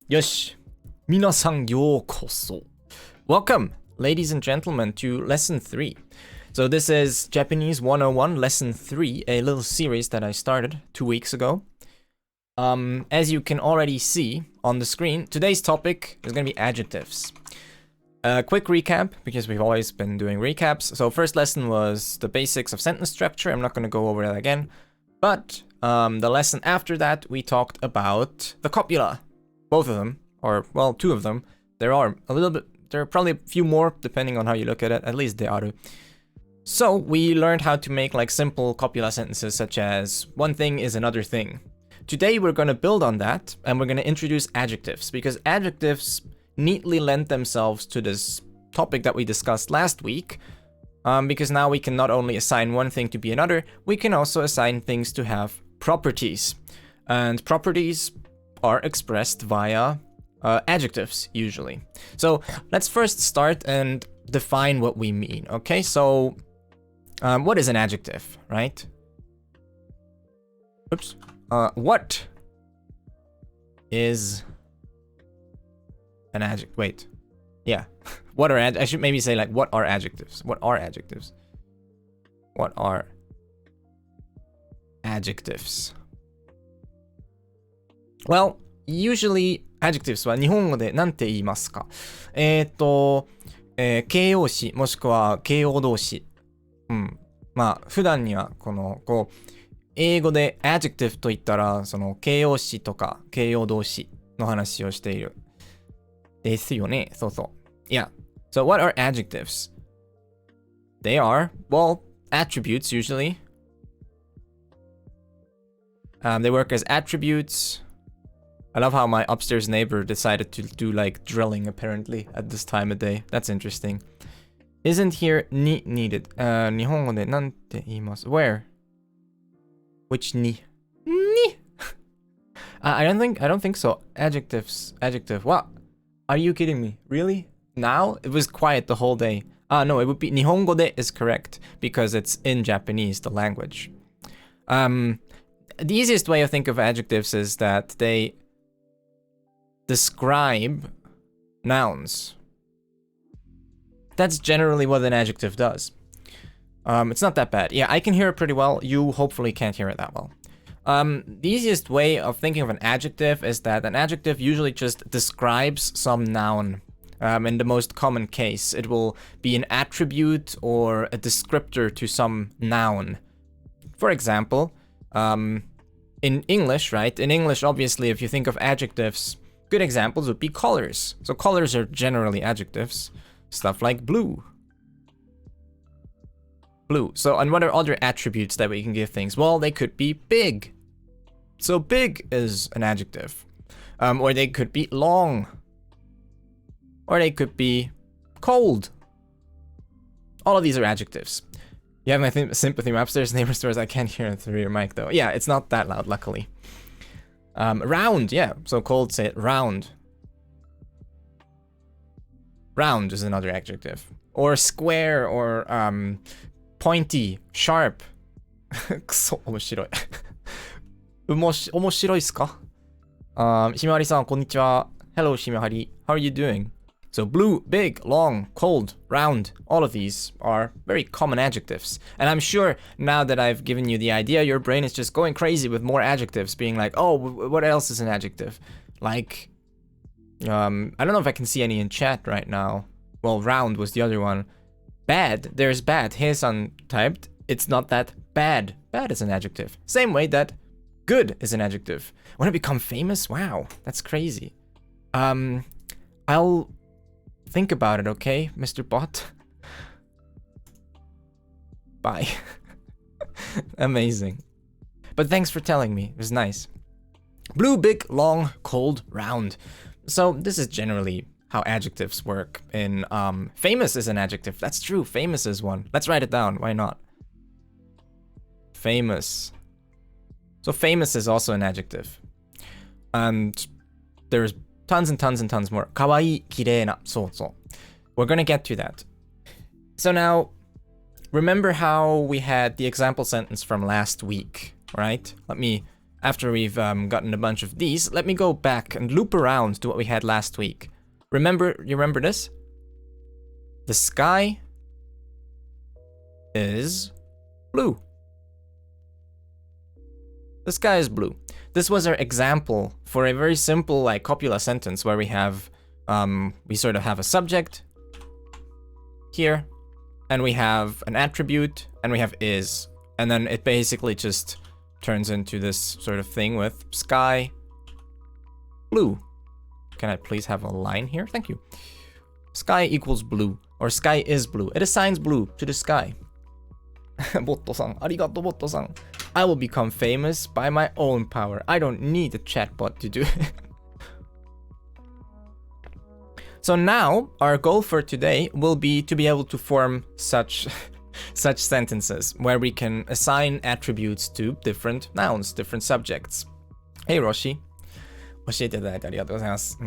よし。皆さんようこそ. Welcome, ladies and gentlemen, to Lesson 3. So this is Japanese 101, Lesson 3, a little series that I started 2 weeks ago. As you can already see on the screen, today's topic is going to be adjectives. A quick recap, because we've always been doing recaps. So first lesson was the basics of sentence structure. I'm not going to go over that again. But the lesson after that, we talked about the copula. Both of them, or, well, two of them. There are probably a few more, depending on how you look at it. At least they are. So we learned how to make like simple copula sentences, such as one thing is another thing. Today we're going to build on that, and we're going to introduce adjectives, because adjectives neatly lend themselves to this topic that we discussed last week, because now we can not only assign one thing to be another, we can also assign things to have properties. And properties are expressed via adjectives, usually. So let's first start and define what we mean, okay? So what is an adjective, right? Oops. What is an adjective? Wait. Yeah. What are I should maybe say like, what are adjectives? What are adjectives? What are adjectives? Well, usually adjectives は日本語で何て言いますか？形容詞もしくは形容動詞。まあ普段にはこう英語で adjective と言ったらその形容詞とか形容動詞の話をしている。ですよね。そうそう。Yeah. So what are adjectives? They are, well, attributes usually. They work as attributes. I love how my upstairs neighbor decided to do like drilling apparently at this time of day. That's interesting. Isn't here ni needed? 日本語でなんて言います? Where? Which ni? Ni? I don't think so. Adjectives. Adjective. What? Are you kidding me? Really? Now? It was quiet the whole day. No, it would be 日本語で is correct because it's in Japanese, the language. The easiest way to think of adjectives is that they describe nouns. That's generally what an adjective does. It's not that bad. Yeah, I can hear it pretty well. You hopefully can't hear it that well. The easiest way of thinking of an adjective is that an adjective usually just describes some noun. In the most common case, it will be an attribute or a descriptor to some noun. For example, in English, right? In English, obviously, if you think of adjectives, good examples would be colors. So colors are generally adjectives. Stuff like blue. Blue. So, and what are other attributes that we can give things? Well, they could be big. So big is an adjective. Or they could be long. Or they could be cold. All of these are adjectives. You have my sympathy, my upstairs neighbor stores. I can't hear it through your mic though. Yeah, it's not that loud, luckily. Round, yeah. So cold, say it, round. Round is another adjective. Or square, or pointy, sharp. くそ、面白い。面白いっすか？ひまわりさん、こんにちは。Hello, ひまわり. How are you doing? So blue, big, long, cold, round, all of these are very common adjectives. And I'm sure now that I've given you the idea, your brain is just going crazy with more adjectives, being like, oh, what else is an adjective? Like, I don't know if I can see any in chat right now. Well, round was the other one. Bad, there's bad. Heisan typed, it's not that bad. Bad is an adjective. Same way that good is an adjective. Want to become famous? Wow, that's crazy. I'll think about it, okay, Mr. Bot? Bye. Amazing. But thanks for telling me. It was nice. Blue, big, long, cold, round. So this is generally how adjectives work. In famous is an adjective. That's true. Famous is one. Let's write it down. Why not? Famous. So famous is also an adjective. And there's tons and tons and tons more. かわいい、きれいな。そうそう。We're gonna get to that. So now, remember how we had the example sentence from last week, right? Let me after we've gotten a bunch of these, let me go back and loop around to what we had last week. You remember this? The sky is blue. The sky is blue. This was our example for a very simple like copula sentence where we have, we sort of have a subject here, and we have an attribute, and we have is, and then it basically just turns into this sort of thing with sky blue. Can I please have a line here? Thank you. Sky equals blue, or sky is blue. It assigns blue to the sky. Botto-san, arigato Botto-san. I will become famous by my own power. I don't need a chatbot to do it. So now, our goal for today will be to be able to form such sentences where we can assign attributes to different nouns, different subjects. Hey Roshi. 教えていただいてありがとうございます。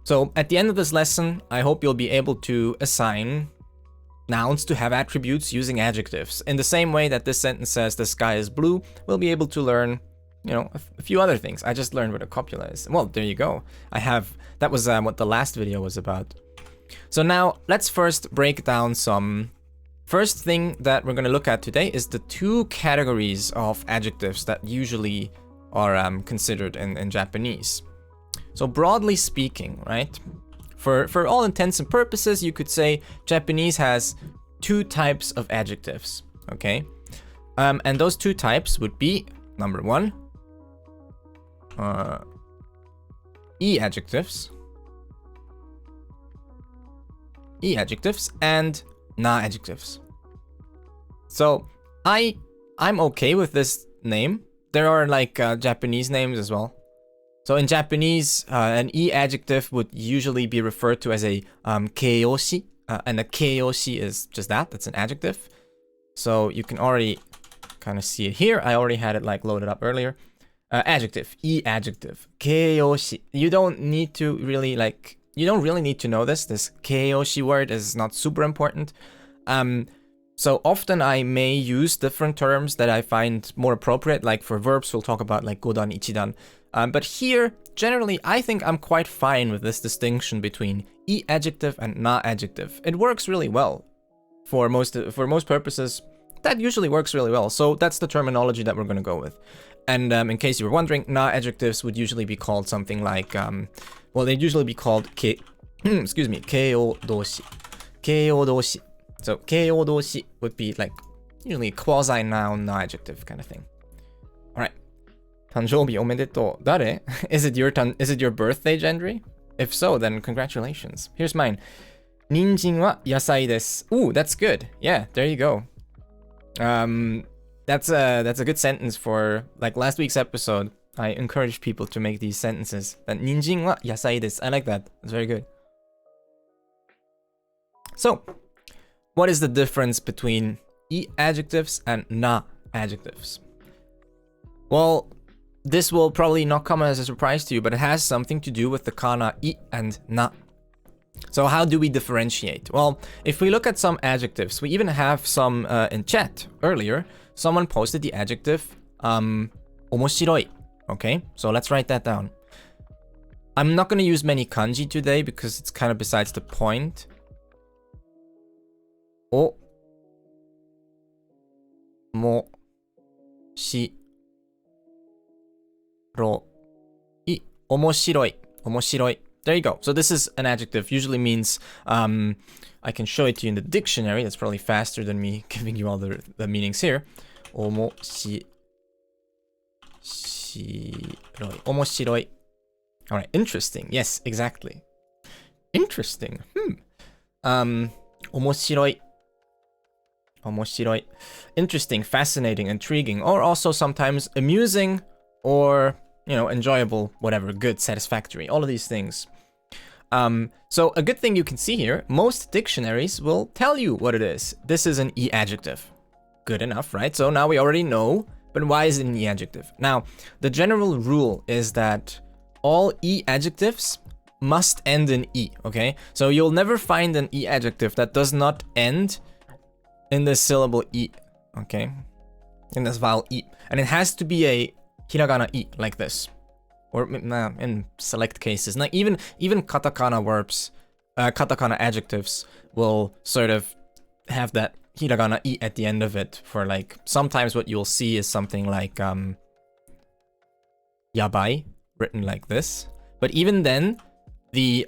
So at the end of this lesson, I hope you'll be able to assign nouns to have attributes using adjectives. In the same way that this sentence says the sky is blue, we'll be able to learn, you know, a few other things. I just learned what a copula is. Well, there you go. That was what the last video was about. So now let's first break down some. First thing that we're going to look at today is the two categories of adjectives that usually are considered in Japanese. So broadly speaking, right? For all intents and purposes, you could say Japanese has two types of adjectives, okay? And those two types would be, number one, e-adjectives, and na-adjectives. So I'm okay with this name. There are like Japanese names as well. So in Japanese, an e-adjective would usually be referred to as a keiyoshi, and a keiyoshi is just that, that's an adjective. So you can already kind of see it here. I already had it like loaded up earlier. Adjective, e-adjective, keiyoshi. You don't really need to know this. This keiyoshi word is not super important. So often I may use different terms that I find more appropriate, like for verbs, we'll talk about like godan, ichidan. But here, generally, I think I'm quite fine with this distinction between e-adjective and na-adjective. It works really well. For most purposes, that usually works really well. So that's the terminology that we're going to go with. And in case you were wondering, na-adjectives would usually be called something like, well, they'd usually be called keiyo-doshi. Keiyo-doshi. So keiyo-doshi would be like usually quasi-noun, na-adjective kind of thing. All right. 誕生日おめでとう。誰? Is it your birthday, Gendry? If so, then congratulations. Here's mine. 人参は野菜です. Ooh, that's good. Yeah, there you go. That's a good sentence for like last week's episode. I encouraged people to make these sentences. 人参は野菜です. I like that. It's very good. So, what is the difference between e-adjectives and na-adjectives? Well, this will probably not come as a surprise to you, but it has something to do with the kana i and na. So how do we differentiate? Well, if we look at some adjectives, we even have some in chat earlier. Someone posted the adjective 面白い. Okay, so let's write that down. I'm not going to use many kanji today because it's kind of besides the point. おもしろい. 面白い. 面白い. There you go. So this is an adjective. Usually means, I can show it to you in the dictionary. That's probably faster than me giving you all the meanings here. おもしろい. 面白い. All right. Interesting. Yes, exactly. Interesting. 面白い. 面白い. Interesting, fascinating, intriguing, or also sometimes amusing or, you know, enjoyable, whatever, good, satisfactory, all of these things. So a good thing you can see here, most dictionaries will tell you what it is. This is an e-adjective. Good enough, right? So now we already know, but why is it an e-adjective? Now, the general rule is that all e-adjectives must end in e, okay? So you'll never find an e-adjective that does not end in the syllable e, okay? in this vowel I. And it has to be a hiragana I, like this. Or in select cases. Now, even katakana verbs, katakana adjectives will sort of have that hiragana I at the end of it. For like, sometimes what you'll see is something like yabai, written like this. But even then, the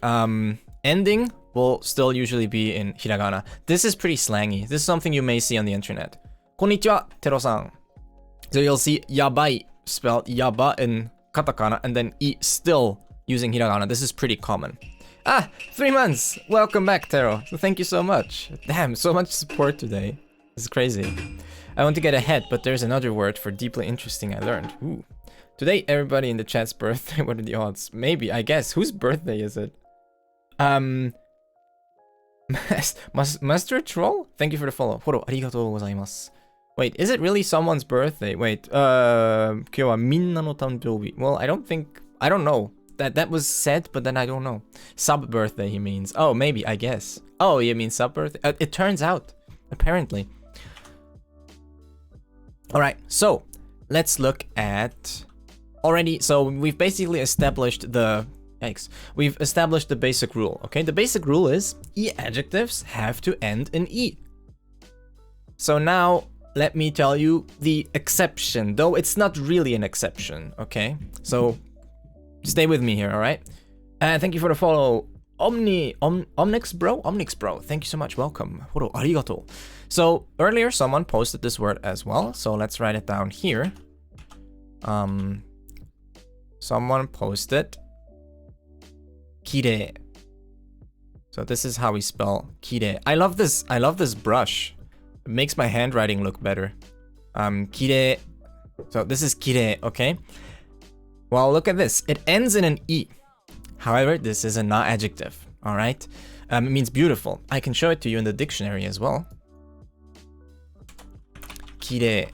ending will still usually be in hiragana. This is pretty slangy. This is something you may see on the internet. Konnichiwa, Tero-san. So you'll see yabai spelled yaba in katakana and then I still using hiragana. This is pretty common. 3 months! Welcome back, Tero. Thank you so much. Damn, so much support today. This is crazy. I want to get ahead, but there's another word for deeply interesting I learned. Ooh. Today, everybody in the chat's birthday. What are the odds? Maybe, I guess. Whose birthday is it? Master Troll? Thank you for the follow. Foro, arigatou gozaimasu. Wait, is it really someone's birthday? Wait, 今日はみんなの誕生日. Well, I don't know. That was said, but then I don't know. Sub birthday, he means. Oh, maybe, I guess. Oh, you mean sub birthday? It turns out, apparently. Alright, so let's look at already. So we've basically established the we've established the basic rule. Okay, the basic rule is e-adjectives have to end in e. So now let me tell you the exception, though it's not really an exception. Okay, so stay with me here, all right? Thank you for the follow, Omnix bro. Thank you so much. Welcome. Foro, arigato. So earlier someone posted this word as well, so let's write it down here. Someone posted kirei. So this is how we spell kirei. I love this brush. It makes my handwriting look better. Kirei. So this is kirei, okay? Well, look at this. It ends in an e. However, this is a na-adjective, all right? It means beautiful. I can show it to you in the dictionary as well. Kirei.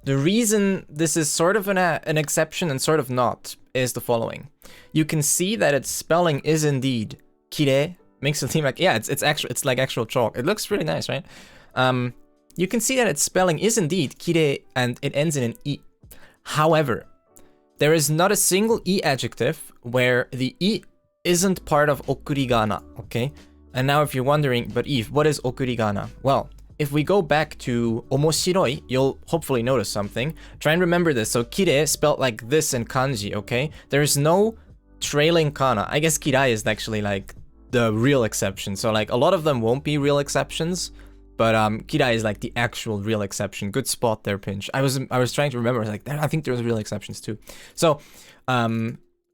The reason this is sort of an exception and sort of not is the following. You can see that its spelling is indeed kirei. Makes it seem like, yeah, it's like actual chalk. It looks really nice, right? You can see that its spelling is indeed kirei and it ends in an e. However, there is not a single e-adjective where the e isn't part of okurigana, okay? And now if you're wondering, but Eve, what is okurigana? Well, if we go back to omoshiroi, you'll hopefully notice something. Try and remember this. So kirei spelled like this in kanji, okay? There's no trailing kana. I guess kirai is actually like the real exception. So like a lot of them won't be real exceptions, but kirai is like the actual real exception. Good spot there, Pinch. I was trying to remember, like I think there's real exceptions too. So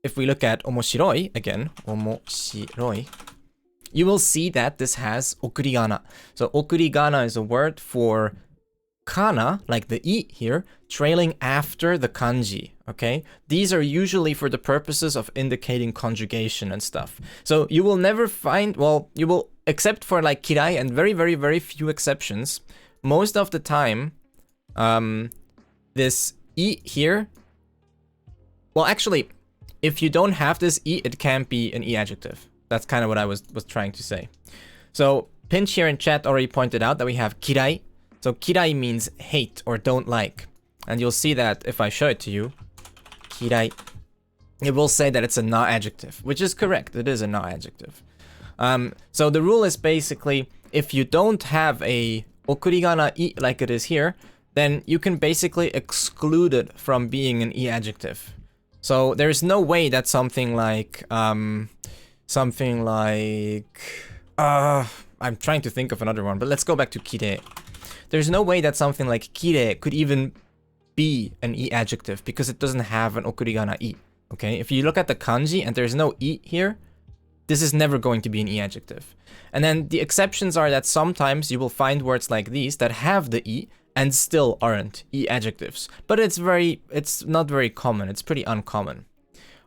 if we look at omoshiroi again, omoshiroi, you will see that this has okurigana. So okurigana is a word for kana, like the e here, trailing after the kanji, okay? These are usually for the purposes of indicating conjugation and stuff. So you will never find, well, you will, except for like kirai and very, very, very few exceptions, most of the time, this e here, well, actually, if you don't have this e, it can't be an e-adjective. That's kind of what I was trying to say. So Pinch here in chat already pointed out that we have kirai. So kirai means hate or don't like. And you'll see that if I show it to you, kirai, it will say that it's a na-adjective, which is correct. It is a na-adjective. So the rule is basically, if you don't have a okurigana i like it is here, then you can basically exclude it from being an e-adjective. So there's no way that something like, I'm trying to think of another one, but let's go back to kirei. There's no way that something like kirei could even be an e-adjective because it doesn't have an okurigana i, okay? If you look at the kanji and there's no i here, this is never going to be an e-adjective. And then the exceptions are that sometimes you will find words like these that have the e and still aren't e-adjectives. But it's not very common. It's pretty uncommon.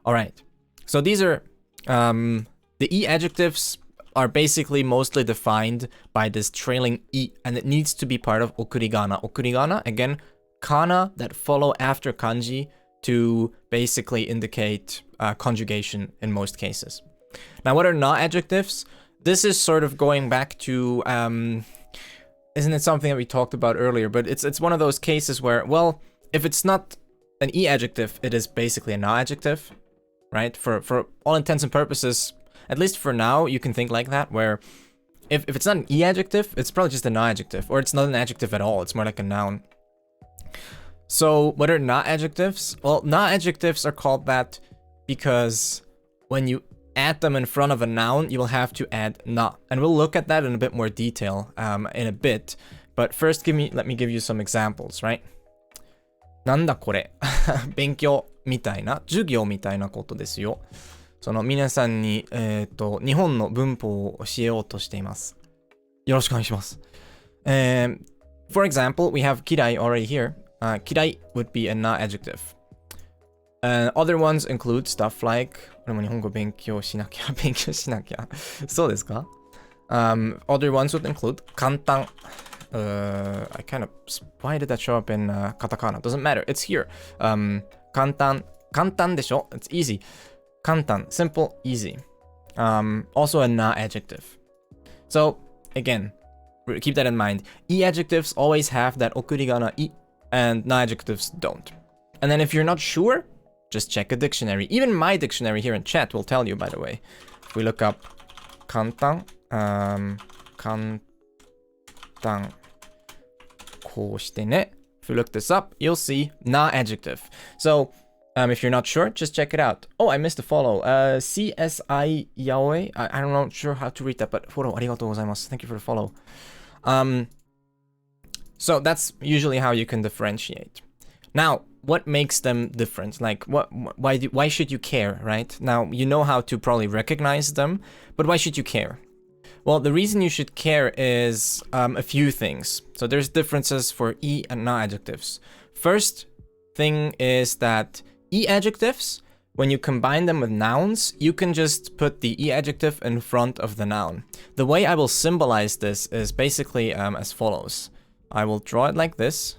All right. So these are, the e-adjectives are basically mostly defined by this trailing e, and it needs to be part of okurigana. Okurigana, again, kana that follow after kanji to basically indicate conjugation in most cases. Now, what are na-adjectives? This is sort of going back to, isn't it something that we talked about earlier? But it's one of those cases where, well, if it's not an e-adjective, it is basically a na-adjective, right? For all intents and purposes, at least for now, you can think like that, where if it's not an e-adjective, it's probably just a na-adjective, or it's not an adjective at all, it's more like a noun. So what are na-adjectives? Well, na-adjectives are called that because when you add them in front of a noun, you will have to add na. And we'll look at that in a bit more detail in a bit. But first, let me give you some examples, right? なんだこれ勉強みたいな授業みたいなことですよ。その皆さんに日本の文法を教えようとしています。よろしくお願いします。For example, we have 嫌い already here. 嫌い would be a na-adjective. Other ones include stuff like 俺も日本語勉強しなきゃそうですか? Other ones would include 簡単 I kind of... Why did that show up in katakana? Doesn't matter. It's here. 簡単でしょ? It's easy. 簡単 simple, easy. Also a na-adjective. So, again, keep that in mind. E-adjectives always have that okurigana i, and na-adjectives don't. And then if you're not sure, just check a dictionary. Even my dictionary here in chat will tell you, by the way. If we look up 簡単 簡単 こうしてね. If you look this up, you'll see na-adjective. So, if you're not sure, just check it out. Oh, I missed a follow. CSI Yaoi. I'm not sure how to read that, but follow. Arigatou gozaimasu. Thank you for the follow. So that's usually how you can differentiate. Now, what makes them different? Like, why should you care, right? Now, you know how to probably recognize them, but why should you care? Well, the reason you should care is a few things. So there's differences for e and na-adjectives. First thing is that e-adjectives, when you combine them with nouns, you can just put the e-adjective in front of the noun. The way I will symbolize this is basically as follows. I will draw it like this.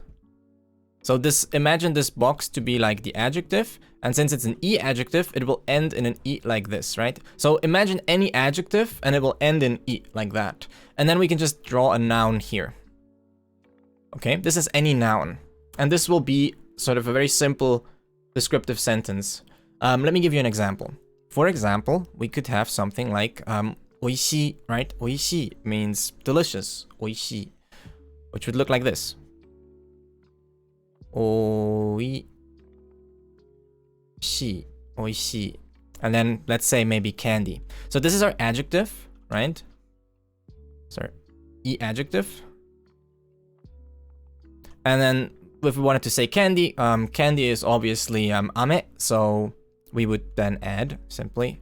So imagine this box to be like the adjective, and since it's an e-adjective, it will end in an e like this, right? So imagine any adjective, and it will end in e like that. And then we can just draw a noun here. Okay, this is any noun. And this will be sort of a very simple descriptive sentence. Let me give you an example. For example, we could have something like おいしい, right? おいしい means delicious. おいしい, which would look like this. おいしい, おいしい. And then let's say maybe candy. So this is our adjective, right? Sorry, e-adjective. And then if we wanted to say candy, candy is obviously ame, so we would then add simply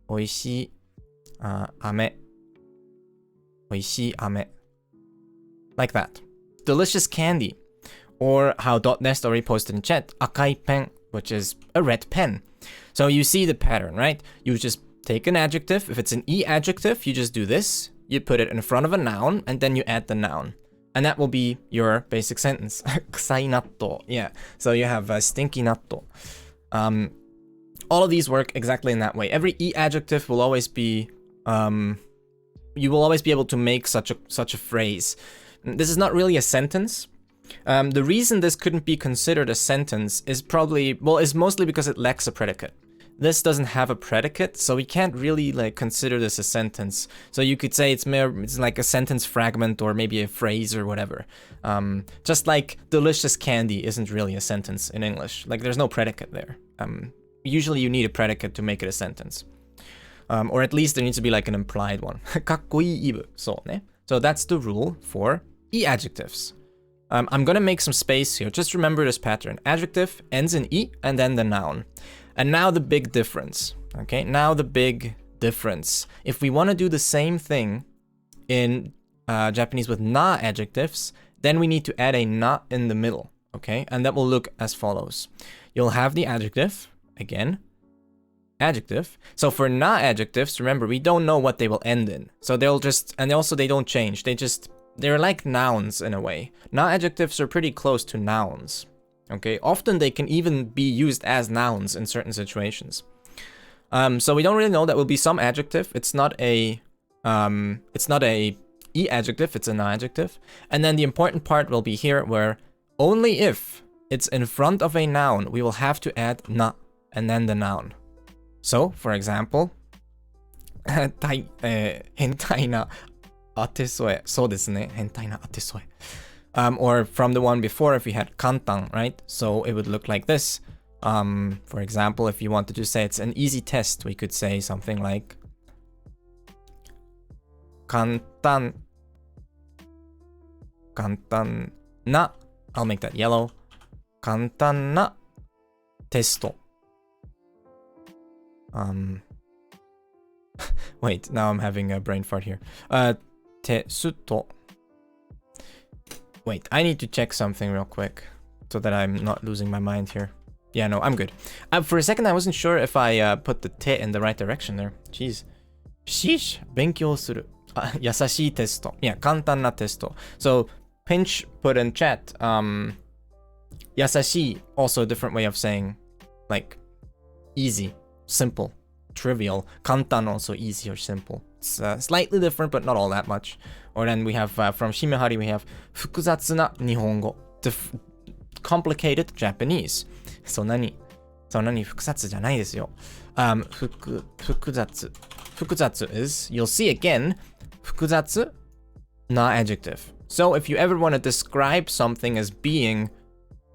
おいしいame. おいしいame. Like that. Delicious candy. Or how .nest already posted in chat, 赤い pen, which is a red pen. So you see the pattern, right? You just take an adjective. If it's an e-adjective, you just do this. You put it in front of a noun, and then you add the noun. And that will be your basic sentence. 臭い納豆. Yeah. So you have stinky natto. All of these work exactly in that way. Every e-adjective will always be... you will always be able to make such a phrase. This is not really a sentence. The reason this couldn't be considered a sentence is mostly because it lacks a predicate. This doesn't have a predicate, so we can't really consider this a sentence. So you could say it's like a sentence fragment or maybe a phrase or whatever. Just like delicious candy isn't really a sentence in English. Like there's no predicate there. Usually you need a predicate to make it a sentence. Or at least there needs to be like an implied one. かっこいいイブ. So that's the rule for e-adjectives. I'm gonna make some space here. Just remember this pattern. Adjective ends in e and then the noun. And now the big difference. Okay, now the big difference. If we want to do the same thing in Japanese with na-adjectives, then we need to add a na in the middle. Okay, and that will look as follows. You'll have the adjective, again, adjective. So for na-adjectives, remember, we don't know what they will end in. So they'll just, and also they don't change. They're like nouns in a way. Na-adjectives are pretty close to nouns. Okay, often they can even be used as nouns in certain situations. So we don't really know. That will be some adjective. It's not a e-adjective, it's a na-adjective. And then the important part will be here where only if it's in front of a noun, we will have to add na and then the noun. So, for example, 変態な当て添え。そうですね。変態な当て添え。Or from the one before, if we had 簡単, right? So it would look like this. For example, if you wanted to say it's an easy test, we could say something like 簡単な I'll make that yellow 簡単なテスト Wait, now I'm having a brain fart here. テスト Wait, I need to check something real quick so that I'm not losing my mind here. Yeah, no, I'm good. For a second, I wasn't sure if I put the te in the right direction there. Jeez. Sheesh. 勉強する。優しいテスト. Yeah, 簡単なテスト. So, Pinch put in chat, 優しい, also a different way of saying, like, easy, simple, trivial. 簡単 also easy or simple. It's slightly different, but not all that much. Or then we have, from Shimehari, we have 複雑な日本語. Complicated Japanese. そんなに複雑じゃないですよ。複雑 is, you'll see again, 複雑 na-adjective. So if you ever want to describe something as being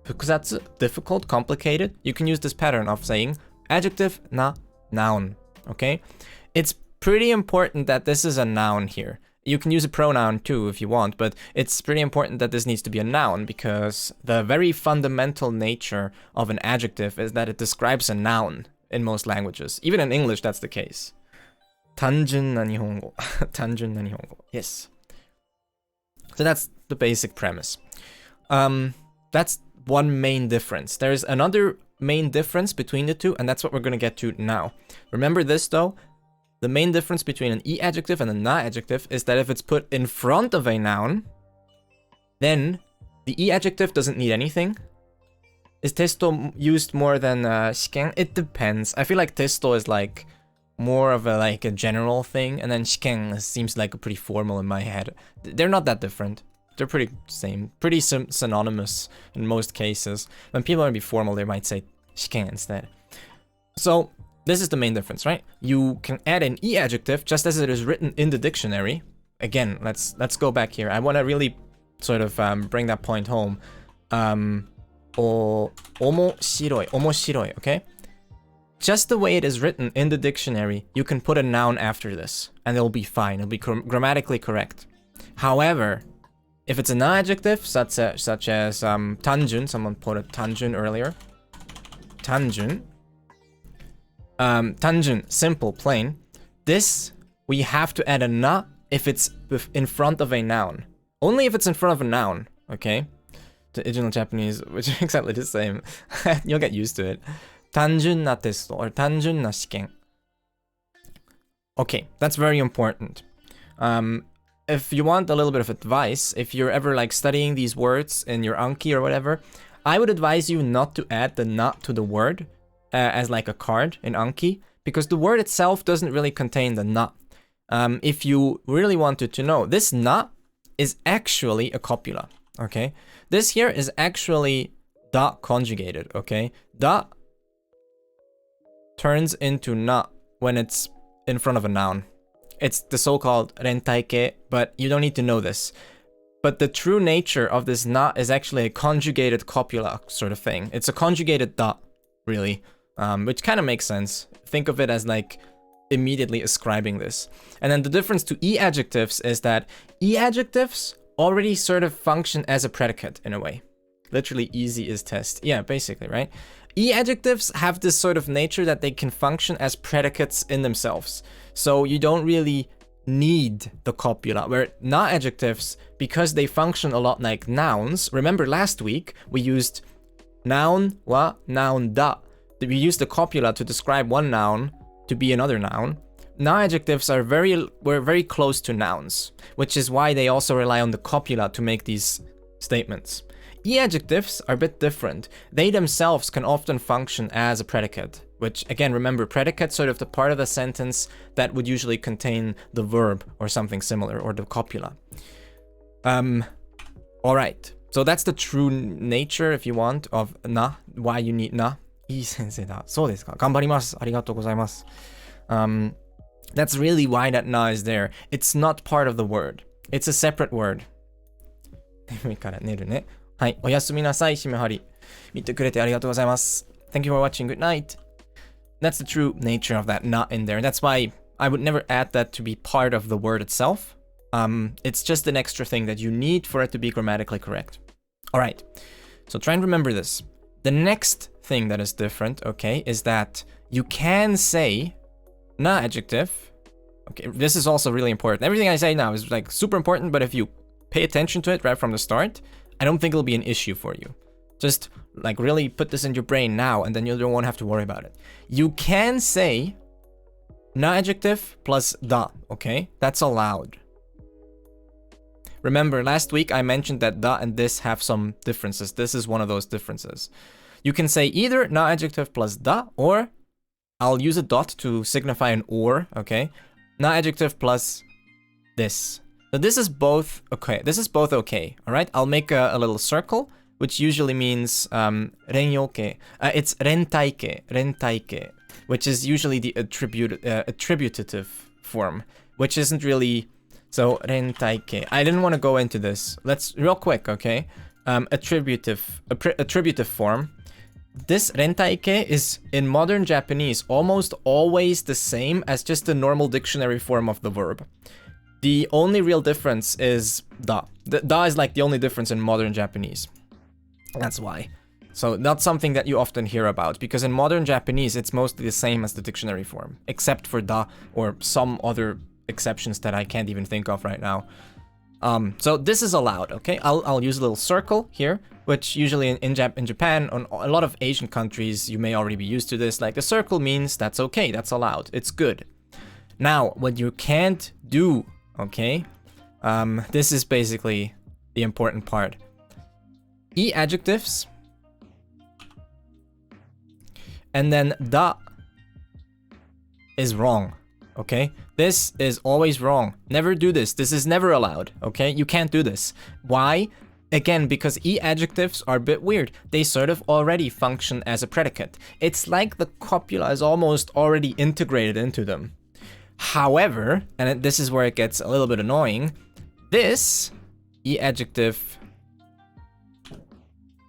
複雑, difficult, complicated, you can use this pattern of saying adjective na noun. Okay? It's pretty important that this is a noun here. You can use a pronoun too if you want, but it's pretty important that this needs to be a noun because the very fundamental nature of an adjective is that it describes a noun in most languages. Even in English, that's the case. 単純な日本語。単純な日本語。Yes. So that's the basic premise. That's one main difference. There's another main difference between the two, and that's what we're going to get to now. Remember this though. The main difference between an e-adjective and a na-adjective is that if it's put in front of a noun, then the e-adjective doesn't need anything. Is testo used more than shiken? It depends. I feel like testo is like more of a general thing, and then shiken seems like a pretty formal in my head. They're not that different. They're pretty same, pretty synonymous in most cases. When people want to be formal, they might say shiken instead. So this is the main difference, right? You can add an e-adjective just as it is written in the dictionary. Again, let's go back here. I want to really sort of bring that point home. 面白い, okay? Just the way it is written in the dictionary, you can put a noun after this, and it'll be fine. It'll be grammatically correct. However, if it's an adjective, such as tanjun, someone put a tanjun earlier. Tanjun, simple, plain. This, we have to add a na if it's in front of a noun. Only if it's in front of a noun, okay? The original Japanese, which is exactly the same. You'll get used to it. 単純なテスト or 単純な試験. Okay, that's very important. If you want a little bit of advice, if you're ever studying these words in your Anki or whatever, I would advise you not to add the na to the word as like a card in Anki, because the word itself doesn't really contain the na. If you really wanted to know, this na is actually a copula, okay? This here is actually da conjugated, okay? Da turns into na when it's in front of a noun. It's the so-called rentaike, but you don't need to know this. But the true nature of this na is actually a conjugated copula sort of thing. It's a conjugated da, really, which kind of makes sense. Think of it as immediately ascribing this. And then the difference to e-adjectives is that e-adjectives already sort of function as a predicate in a way. Literally easy is test. Yeah, basically, right? E-adjectives have this sort of nature that they can function as predicates in themselves. So you don't really need the copula, where na-adjectives, because they function a lot like nouns. Remember last week, we used noun wa, noun da. We used the copula to describe one noun to be another noun. Na-adjectives are very close to nouns, which is why they also rely on the copula to make these statements. E-adjectives are a bit different. They themselves can often function as a predicate, which again, remember, predicate, sort of the part of the sentence that would usually contain the verb or something similar, or the copula. All right, so that's the true nature, if you want, of na, why you need na. いい先生だ。そうですか。頑張ります。ありがとうございます。That's really why that na is there. It's not part of the word. It's a separate word. 眠いから寝るね。はい、おやすみなさい、しめはり。見てくれてありがとうございます。Thank you for watching. Good night. That's the true nature of that na in there. That's why I would never add that to be part of the word itself. It's just an extra thing that you need for it to be grammatically correct. All right, so try and remember this. The next thing that is different, okay, is that you can say na-adjective. Okay, this is also really important. Everything I say now is like super important, but if you pay attention to it right from the start, I don't think it'll be an issue for you. Just like really put this in your brain now, and then you won't have to worry about it. You can say na-adjective plus da, okay? That's allowed. Remember, last week I mentioned that da and this have some differences. This is one of those differences. You can say either na-adjective plus da, or I'll use a dot to signify an or, okay? Na-adjective plus this. So this is both okay. This is both okay, all right? I'll make a little circle, which usually means renyoke. It's rentaike, which is usually the attributive form, which isn't really... So, rentaike. I didn't want to go into this. Let's, real quick, okay? Attributive form. This rentaike is, in modern Japanese, almost always the same as just the normal dictionary form of the verb. The only real difference is da. Da is like the only difference in modern Japanese. That's why. So, not something that you often hear about, because in modern Japanese, it's mostly the same as the dictionary form, except for da or some other exceptions that I can't even think of right now. So this is allowed, okay? I'll use a little circle here, which usually in Japan, on a lot of Asian countries, you may already be used to this. Like the circle means that's okay, that's allowed, it's good. Now, what you can't do, okay? This is basically the important part. E-adjectives, and then da is wrong. Okay, this is always wrong. Never do this. This is never allowed. Okay, you can't do this. Why? Again, because e-adjectives are a bit weird. They sort of already function as a predicate. It's like the copula is almost already integrated into them. However, and this is where it gets a little bit annoying, this e-adjective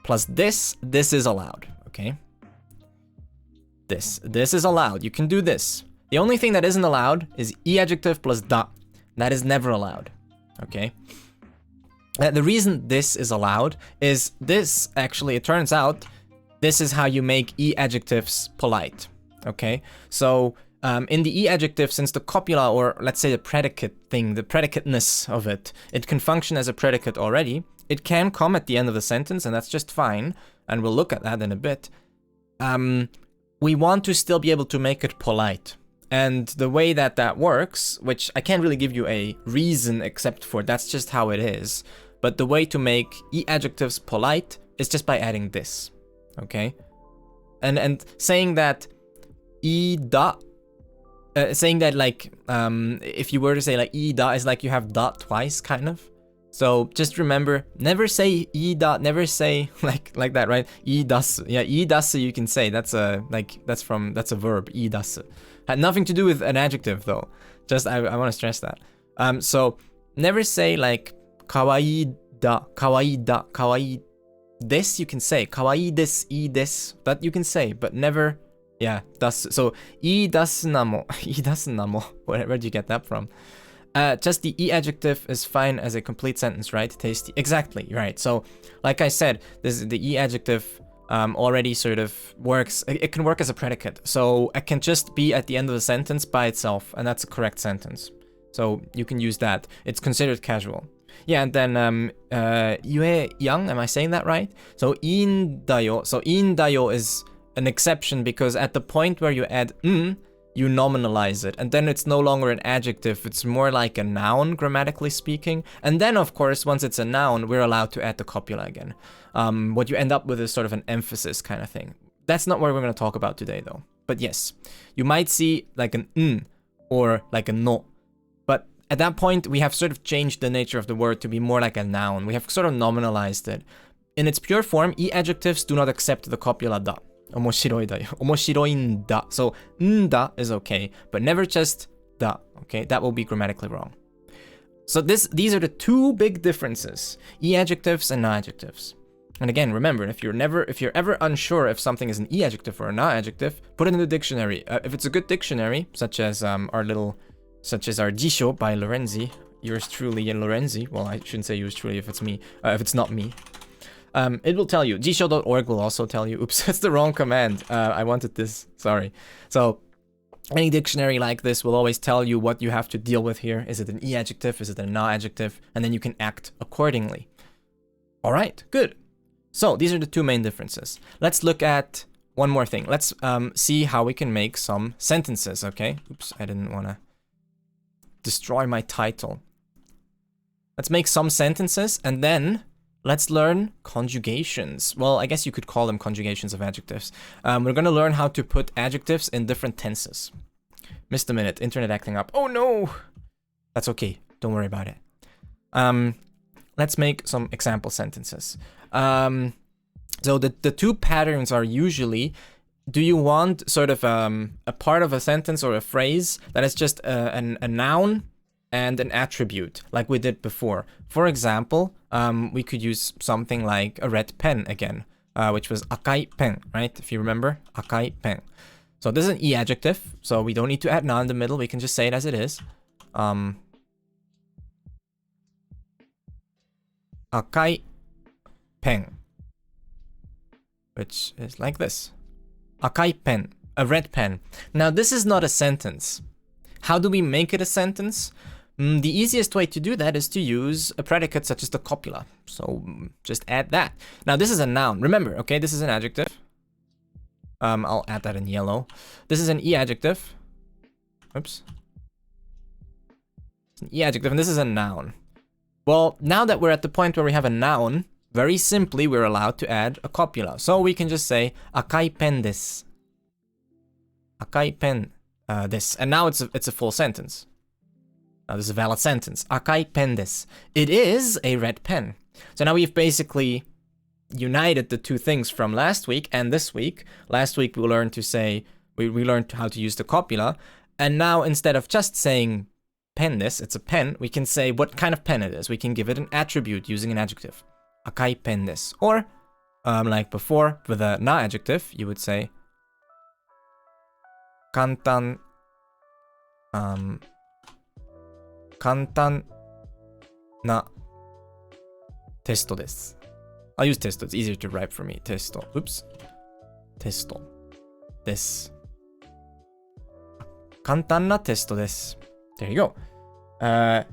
plus this is allowed. Okay, this is allowed. You can do this. The only thing that isn't allowed is e-adjective plus da. That is never allowed, okay? The reason this is allowed is this, actually, it turns out, this is how you make e-adjectives polite, okay? So, in the e-adjective, since the copula, or let's say the predicate thing, the predicateness of it, it can function as a predicate already. It can come at the end of the sentence, and that's just fine, and we'll look at that in a bit. We want to still be able to make it polite. And the way that that works, which I can't really give you a reason except for that's just how it is, but the way to make e-adjectives polite is just by adding this, okay? And saying that e-da, saying that like, if you were to say like e-da is like you have dot twice, kind of. So just remember, never say e-da, never say like that, right? E-dasu, yeah, e-dasu you can say, that's a verb, e-dasu. Had nothing to do with an adjective though. Just I want to stress that. So never say like kawaii da, kawaii this you can say, kawaii desu, ii desu, that you can say, but never, yeah, dasu. So ii dasu namo, where do you get that from? Just the e-adjective is fine as a complete sentence, right? Tasty, exactly, right. So like I said, the e-adjective already sort of works, it can work as a predicate. So it can just be at the end of the sentence by itself, and that's a correct sentence. So you can use that. It's considered casual. Yeah, and then yue yang, am I saying that right? So in dayo, so in dayo is an exception because at the point where you add you nominalize it, and then it's no longer an adjective, it's more like a noun, grammatically speaking. And then, of course, once it's a noun, we're allowed to add the copula again. What you end up with is sort of an emphasis kind of thing. That's not what we're going to talk about today, though. But yes, you might see like an n or like a no. But at that point, we have sort of changed the nature of the word to be more like a noun. We have sort of nominalized it. In its pure form, e-adjectives do not accept the copula da. 面白いだよ。面白いんだ. So, んだ is okay, but never just da. Okay, that will be grammatically wrong. So these are the two big differences: e-adjectives and na-adjectives. And again, remember, if you're ever unsure if something is an e-adjective or a na-adjective, put it in the dictionary. If it's a good dictionary, such as our Jisho by Lorenzi, yours truly and Lorenzi. Well, I shouldn't say yours truly if it's me, if it's not me. It will tell you. Jisho.org will also tell you. Oops, that's the wrong command. I wanted this. Sorry. So any dictionary like this will always tell you what you have to deal with here. Is it an e-adjective? Is it a na-adjective? And then you can act accordingly. All right, good. So these are the two main differences. Let's look at one more thing. Let's see how we can make some sentences, okay? Oops, I didn't want to destroy my title. Let's make some sentences, and then let's learn conjugations. Well, I guess you could call them conjugations of adjectives. We're going to learn how to put adjectives in different tenses. Missed a minute. Internet acting up. Oh no! That's okay. Don't worry about it. Let's make some example sentences. So the two patterns are usually, do you want sort of a part of a sentence or a phrase that is just a noun and an attribute, like we did before? For example, we could use something like a red pen again, which was akai pen, right? If you remember, akai pen. So this is an e-adjective, so we don't need to add na in the middle. We can just say it as it is. Akai pen, which is like this. Akai pen, a red pen. Now this is not a sentence. How do we make it a sentence? The easiest way to do that is to use a predicate such as the copula. So just add that. Now this is a noun. Remember, okay, this is an adjective. I'll add that in yellow. This is an e-adjective. Oops. It's an e-adjective, and this is a noun. Well, now that we're at the point where we have a noun, very simply, we're allowed to add a copula. So we can just say, akai pen desu. Akai pen desu. And now it's a full sentence. Now this is a valid sentence. Akai pen desu. It is a red pen. So now we've basically united the two things from last week and this week. Last week we learned to say, we learned how to use the copula. And now instead of just saying pen desu, it's a pen, we can say what kind of pen it is. We can give it an attribute using an adjective. Akai pen desu. Or, like before, with a na-adjective, you would say kantan na testo desu. I'll use testo, it's easier to write for me. Testo. Oops. Testo desu. Kantan na testo desu. There you go.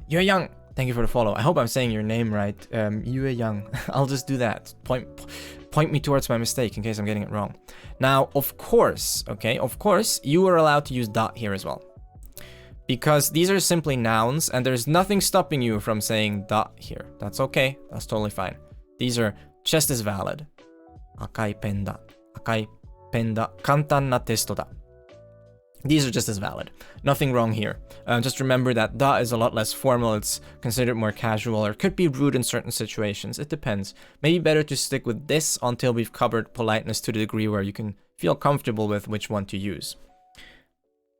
You're young. Thank you for the follow. I hope I'm saying your name right. Yue Yang. I'll just do that. Point me towards my mistake in case I'm getting it wrong. Now, of course, okay, of course, you are allowed to use dot here as well. Because these are simply nouns, and there's nothing stopping you from saying dot here. That's okay. That's totally fine. These are just as valid. Akai pen da. Akai pen da. Kantan na testo da. These are just as valid. Nothing wrong here. Just remember that da is a lot less formal. It's considered more casual, or could be rude in certain situations. It depends. Maybe better to stick with this until we've covered politeness to the degree where you can feel comfortable with which one to use.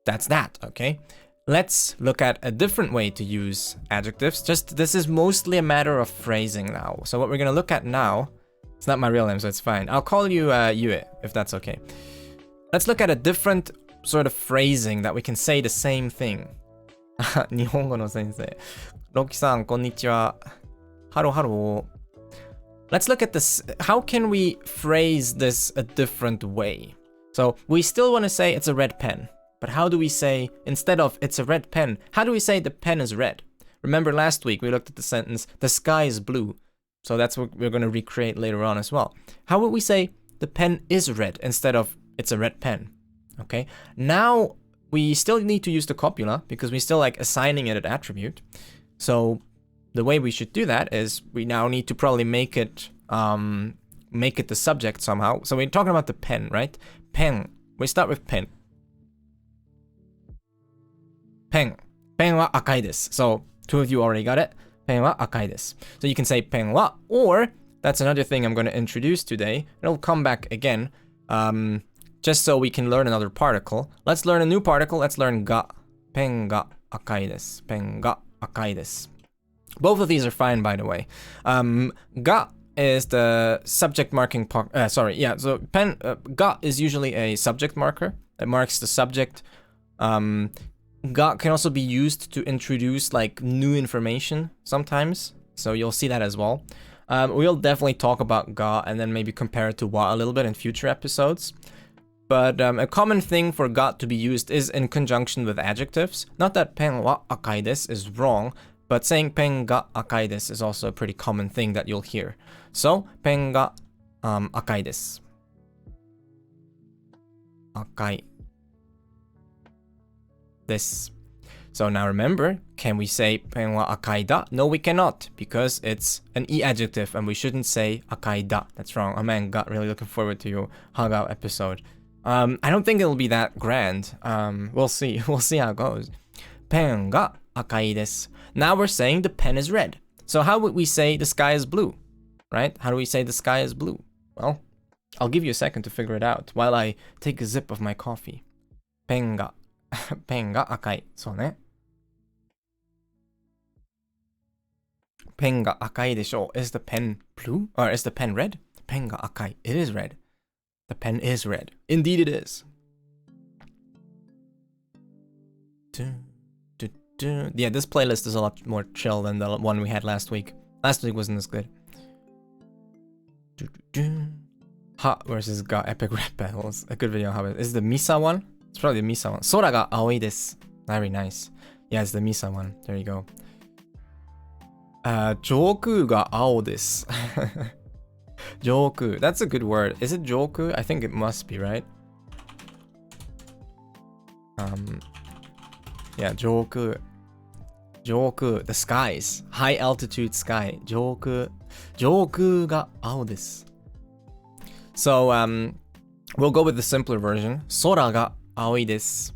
That's that, okay? Let's look at a different way to use adjectives. This is mostly a matter of phrasing now. So what we're gonna look at now, it's not my real name, so it's fine. I'll call you Yue, if that's okay. Let's look at a different sort of phrasing that we can say the same thing. 日本語の先生。ロキさん、こんにちは。ハローハロー。Let's look at this. How can we phrase this a different way? So we still want to say it's a red pen. But how do we say, instead of it's a red pen, how do we say the pen is red? Remember last week we looked at the sentence, the sky is blue. So that's what we're going to recreate later on as well. How would we say the pen is red instead of it's a red pen? Okay, now we still need to use the copula because we still like assigning it an attribute. So the way we should do that is we now need to probably make it the subject somehow. So we're talking about the pen, right? Pen. We start with pen. pen. Pen wa akai desu. So 2 of you already got it. Pen wa akai desu. So you can say pen wa, or that's another thing I'm going to introduce today. It'll come back again, just so we can learn another particle. Let's learn a new particle. Let's learn ga. Pen ga akai desu. Pen ga akai desu. Both of these are fine, by the way. Ga is the subject marking part. So ga is usually a subject marker. It marks the subject. Ga can also be used to introduce like new information sometimes. So you'll see that as well. We'll definitely talk about ga and then maybe compare it to wa a little bit in future episodes. But a common thing for ga to be used is in conjunction with adjectives. Not that pen wa akai desu is wrong, but saying pen ga akai desu is also a pretty common thing that you'll hear. So, pen ga akai desu. Akai desu. So now remember, can we say pen wa akai da? No, we cannot, because it's an e-adjective and we shouldn't say akai da. That's wrong. Oh man, got really looking forward to your hangout episode. I don't think it'll be that grand. We'll see. We'll see how it goes. Pen ga akai desu. Now we're saying the pen is red. So how would we say the sky is blue? Right? How do we say the sky is blue? Well, I'll give you a second to figure it out while I take a sip of my coffee. Pen ga akai. So ne. Pen ga akai desho. Is the pen blue? Or is the pen red? Pen ga akai. It is red. The pen is red. Indeed it is. Yeah, this playlist is a lot more chill than the one we had last week. Last week wasn't as good. Ha versus Ga epic rap battles. A good video. How is the Misa one? It's probably the Misa one. Sora ga aoi desu. Very nice. Yeah, it's the Misa one. There you go. Joku ga ao desu. Joku. That's a good word. Is it joku? I think it must be, right? Yeah, joku. Joku, the skies. High altitude sky. Joku. Joku ga ao desu. So, we'll go with the simpler version. Sora ga aoi desu.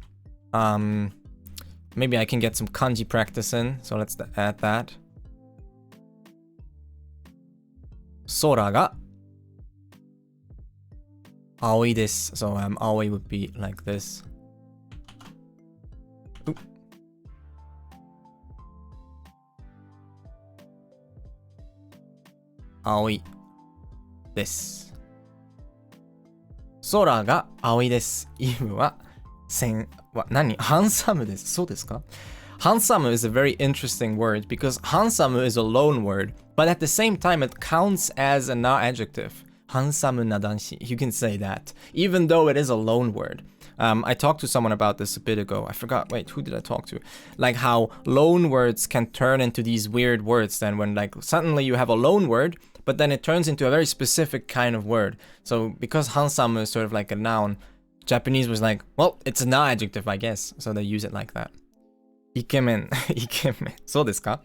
Maybe I can get some kanji practice in. So let's add that. Sora ga aoi desu. So, aoi would be like this. Oop. Aoi desu. Sora ga aoi desu. Iu wa nani? Handsome desu. So desu ka? Handsome is a very interesting word because handsome is a loan word, but at the same time it counts as a na-adjective. Handsome nadanshi. You can say that, even though it is a loan word. I talked to someone about this a bit ago. I forgot. Wait, who did I talk to? Like how loan words can turn into these weird words then when like suddenly you have a loan word, but then it turns into a very specific kind of word. So because handsome is sort of like a noun, Japanese was like, well, it's a na-adjective, I guess. So they use it like that. Ikemen. Ikemen. そうですか?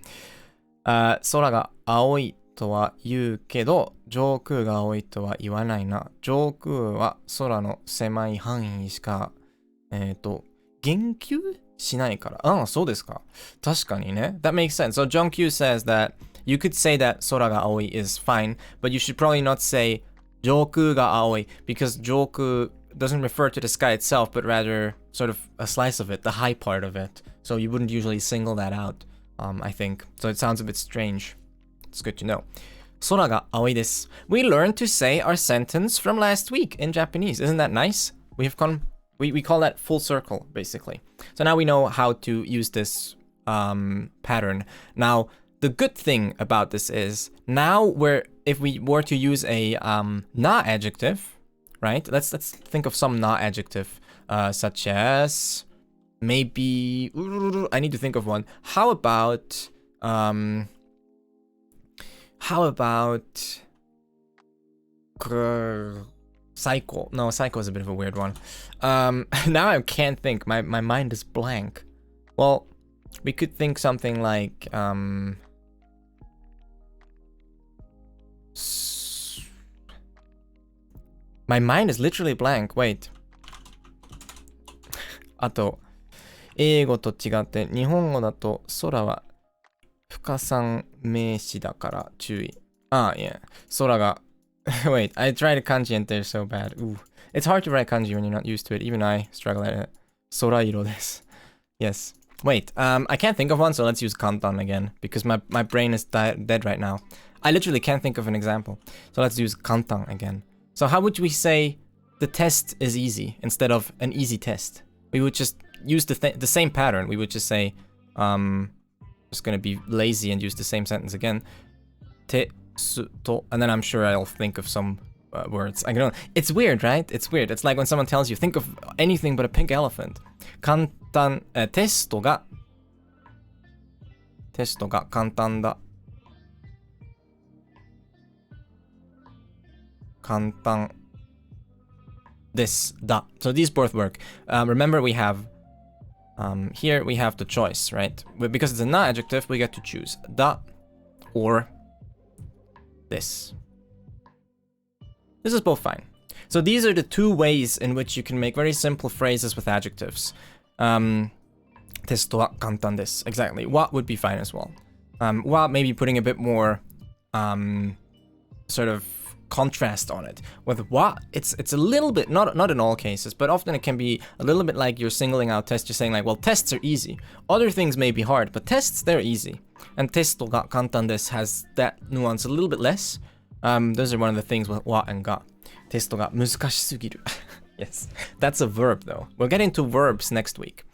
空が青いとは言うけど、上空が青いとは言わないな。上空は空の狭い範囲しか、言及しないから。ああ、そうですか。確かにね。That makes sense. So Jongkyu says that you could say that 空が青い is fine, but you should probably not say 上空が青い because 上空 doesn't refer to the sky itself, but rather sort of a slice of it, the high part of it. So you wouldn't usually single that out, I think. So it sounds a bit strange. It's good to know. 空が青いです. We learned to say our sentence from last week in Japanese. Isn't that nice? We call that full circle, basically. So now we know how to use this pattern. Now, the good thing about this is now if we were to use a na-adjective, right? Let's think of some na-adjective, such as maybe I need to think of one. How about psycho? No, psycho is a bit of a weird one. Now I can't think. My mind is blank. Well, we could think something like my mind is literally blank. Wait. あと英語と違って日本語だと空は不可算名詞だから注意。Yeah. 空が Wait, I tried kanji and they're so bad. Ooh. It's hard to write kanji when you're not used to it. Even I struggle at it. Sorairo desu. Yes. Wait, I can't think of one, so let's use kantan again. Because my brain is dead right now. I literally can't think of an example. So let's use kantan again. So how would we say the test is easy instead of an easy test? We would just use the same pattern. We would just say, just gonna be lazy and use the same sentence again. Te su to, and then I'm sure I'll think of some words. I don't know. It's weird, right? It's weird. It's like when someone tells you, think of anything but a pink elephant. Kantan, テストが簡単だ。簡単ですだ. So these both work. Remember we have here we have the choice, right? Because it's a na-adjective, we get to choose da or this. This is both fine. So these are the two ways in which you can make very simple phrases with adjectives. テストは簡単です. Exactly. Wa would be fine as well. Wa maybe putting a bit more sort of contrast on it. With wa, it's a little bit, not in all cases, but often it can be a little bit like you're singling out tests. You're saying like, well, tests are easy. Other things may be hard, but tests, they're easy. And テストが簡単です has that nuance a little bit less. Those are one of the things with wa and ga. テストが難しすぎる. Yes, that's a verb though. We'll get into verbs next week.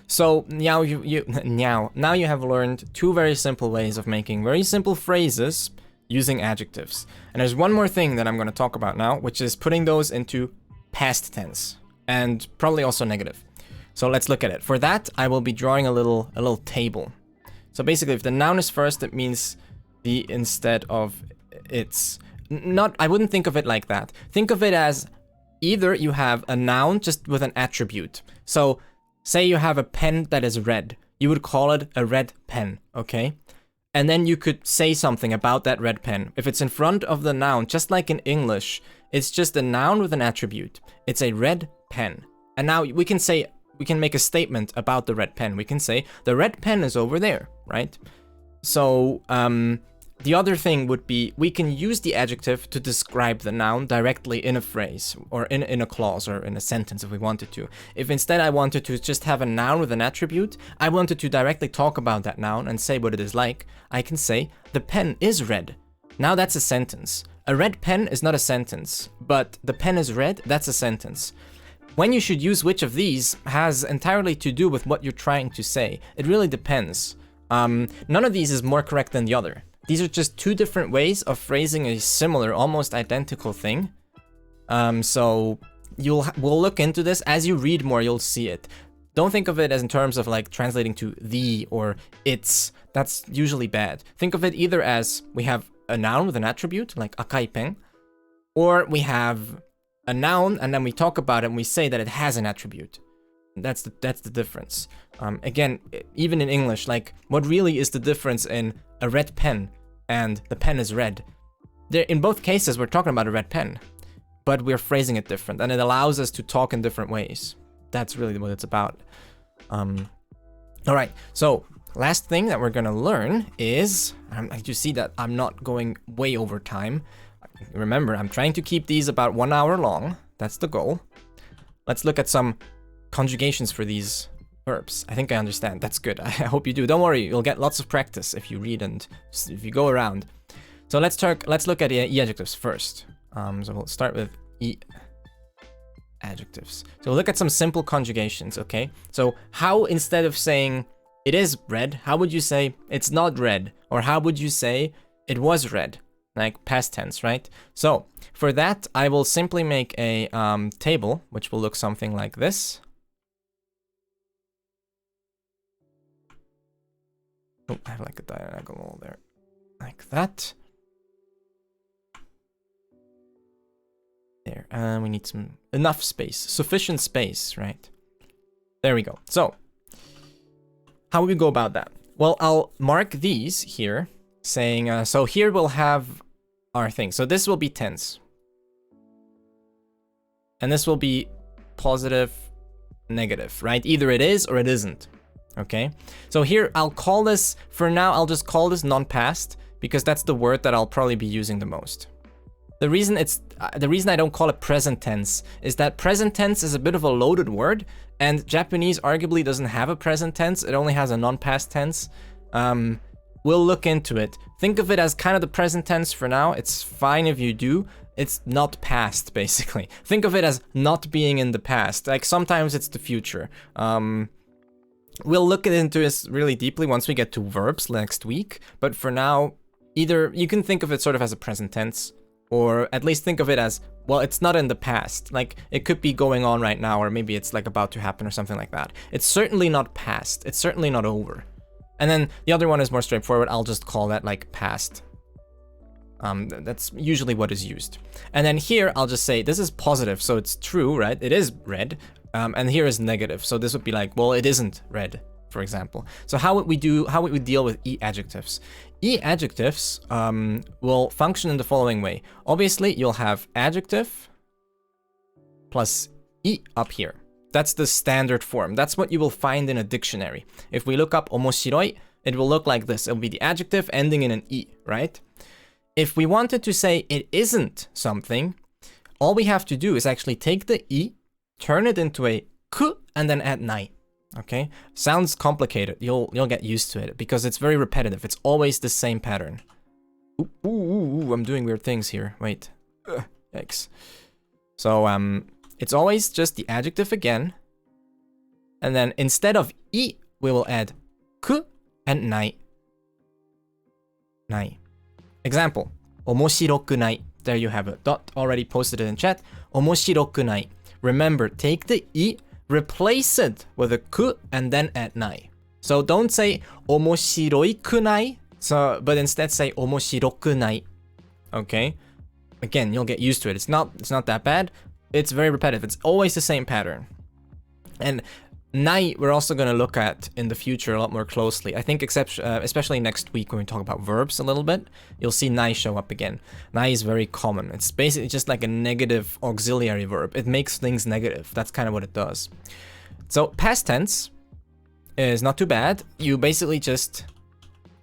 So now now you have learned two very simple ways of making very simple phrases using adjectives. And there's one more thing that I'm going to talk about now, which is putting those into past tense and probably also negative. So let's look at it. For that, I will be drawing a little table. So basically, if the noun is first, it means the instead of its not. I wouldn't think of it like that. Think of it as either you have a noun just with an attribute. So say you have a pen that is red. You would call it a red pen, okay? And then you could say something about that red pen. If it's in front of the noun, just like in English, it's just a noun with an attribute. It's a red pen. And now we can make a statement about the red pen. We can say, the red pen is over there, right? So, the other thing would be, we can use the adjective to describe the noun directly in a phrase, or in a clause, or in a sentence if we wanted to. If instead I wanted to just have a noun with an attribute, I wanted to directly talk about that noun and say what it is like, I can say, the pen is red. Now that's a sentence. A red pen is not a sentence, but the pen is red, that's a sentence. When you should use which of these has entirely to do with what you're trying to say. It really depends. None of these is more correct than the other. These are just two different ways of phrasing a similar, almost identical thing. So we'll look into this. As you read more, you'll see it. Don't think of it as in terms of like translating to the or its. That's usually bad. Think of it either as we have a noun with an attribute, like akai pen, or we have a noun and then we talk about it and we say that it has an attribute. That's the difference. Again, even in English, like what really is the difference in a red pen and the pen is red? In both cases, we're talking about a red pen, but we're phrasing it different, and it allows us to talk in different ways. That's really what it's about. All right, so last thing that we're gonna learn is, you see that I'm not going way over time. Remember, I'm trying to keep these about 1 hour long. That's the goal. Let's look at some conjugations for these verbs. I think I understand. That's good. I hope you do. Don't worry, you'll get lots of practice if you read and if you go around. So let's look at e-adjectives first. So we'll start with e-adjectives. So we'll look at some simple conjugations, okay? So how, instead of saying it is red, how would you say it's not red? Or how would you say it was red? Like past tense, right? So for that, I will simply make a table, which will look something like this. Oh, I have like a diagonal there. Like that. There. And we need enough space. Sufficient space, right? There we go. So, how would we go about that? Well, I'll mark these here, saying, so here we'll have our thing. So this will be tense. And this will be positive negative, right? Either it is or it isn't. Okay, so here I'll call this, for now, I'll just call this non-past because that's the word that I'll probably be using the most. The reason I don't call it present tense is that present tense is a bit of a loaded word, and Japanese arguably doesn't have a present tense. It only has a non-past tense. We'll look into it. Think of it as kind of the present tense for now. It's fine if you do. It's not past, basically. Think of it as not being in the past. Like sometimes it's the future. We'll look into this really deeply once we get to verbs next week. But for now, either you can think of it sort of as a present tense, or at least think of it as, well, it's not in the past. Like it could be going on right now, or maybe it's like about to happen or something like that. It's certainly not past. It's certainly not over. And then the other one is more straightforward. I'll just call that like past. That's usually what is used. And then here I'll just say this is positive, so it's true, right? It is red. And here is negative, so this would be like, well, it isn't red, for example. So how would we deal with e-adjectives? E-adjectives will function in the following way. Obviously, you'll have adjective plus e up here. That's the standard form. That's what you will find in a dictionary. If we look up omoshiroi, it will look like this. It'll be the adjective ending in an e, right? If we wanted to say it isn't something, all we have to do is actually take the e, turn it into a ku, and then add nai. Okay? Sounds complicated. You'll get used to it because it's very repetitive. It's always the same pattern. Ooh, I'm doing weird things here. Wait. Yikes. So, it's always just the adjective again. And then instead of i, we will add ku and nai. Nai. Example. Omoshirokunai. There you have it. Dot already posted it in chat. Omoshirokunai. Remember, take the i, replace it with a ku, and then add nai. So don't say omoshiroikunai, but instead say omoshirokunai. Okay? Again, you'll get used to it. It's not that bad. It's very repetitive. It's always the same pattern. And nai, we're also going to look at in the future a lot more closely. I think especially next week when we talk about verbs a little bit, you'll see nai show up again. Nai is very common. It's basically just like a negative auxiliary verb. It makes things negative. That's kind of what it does. So past tense is not too bad. You basically just...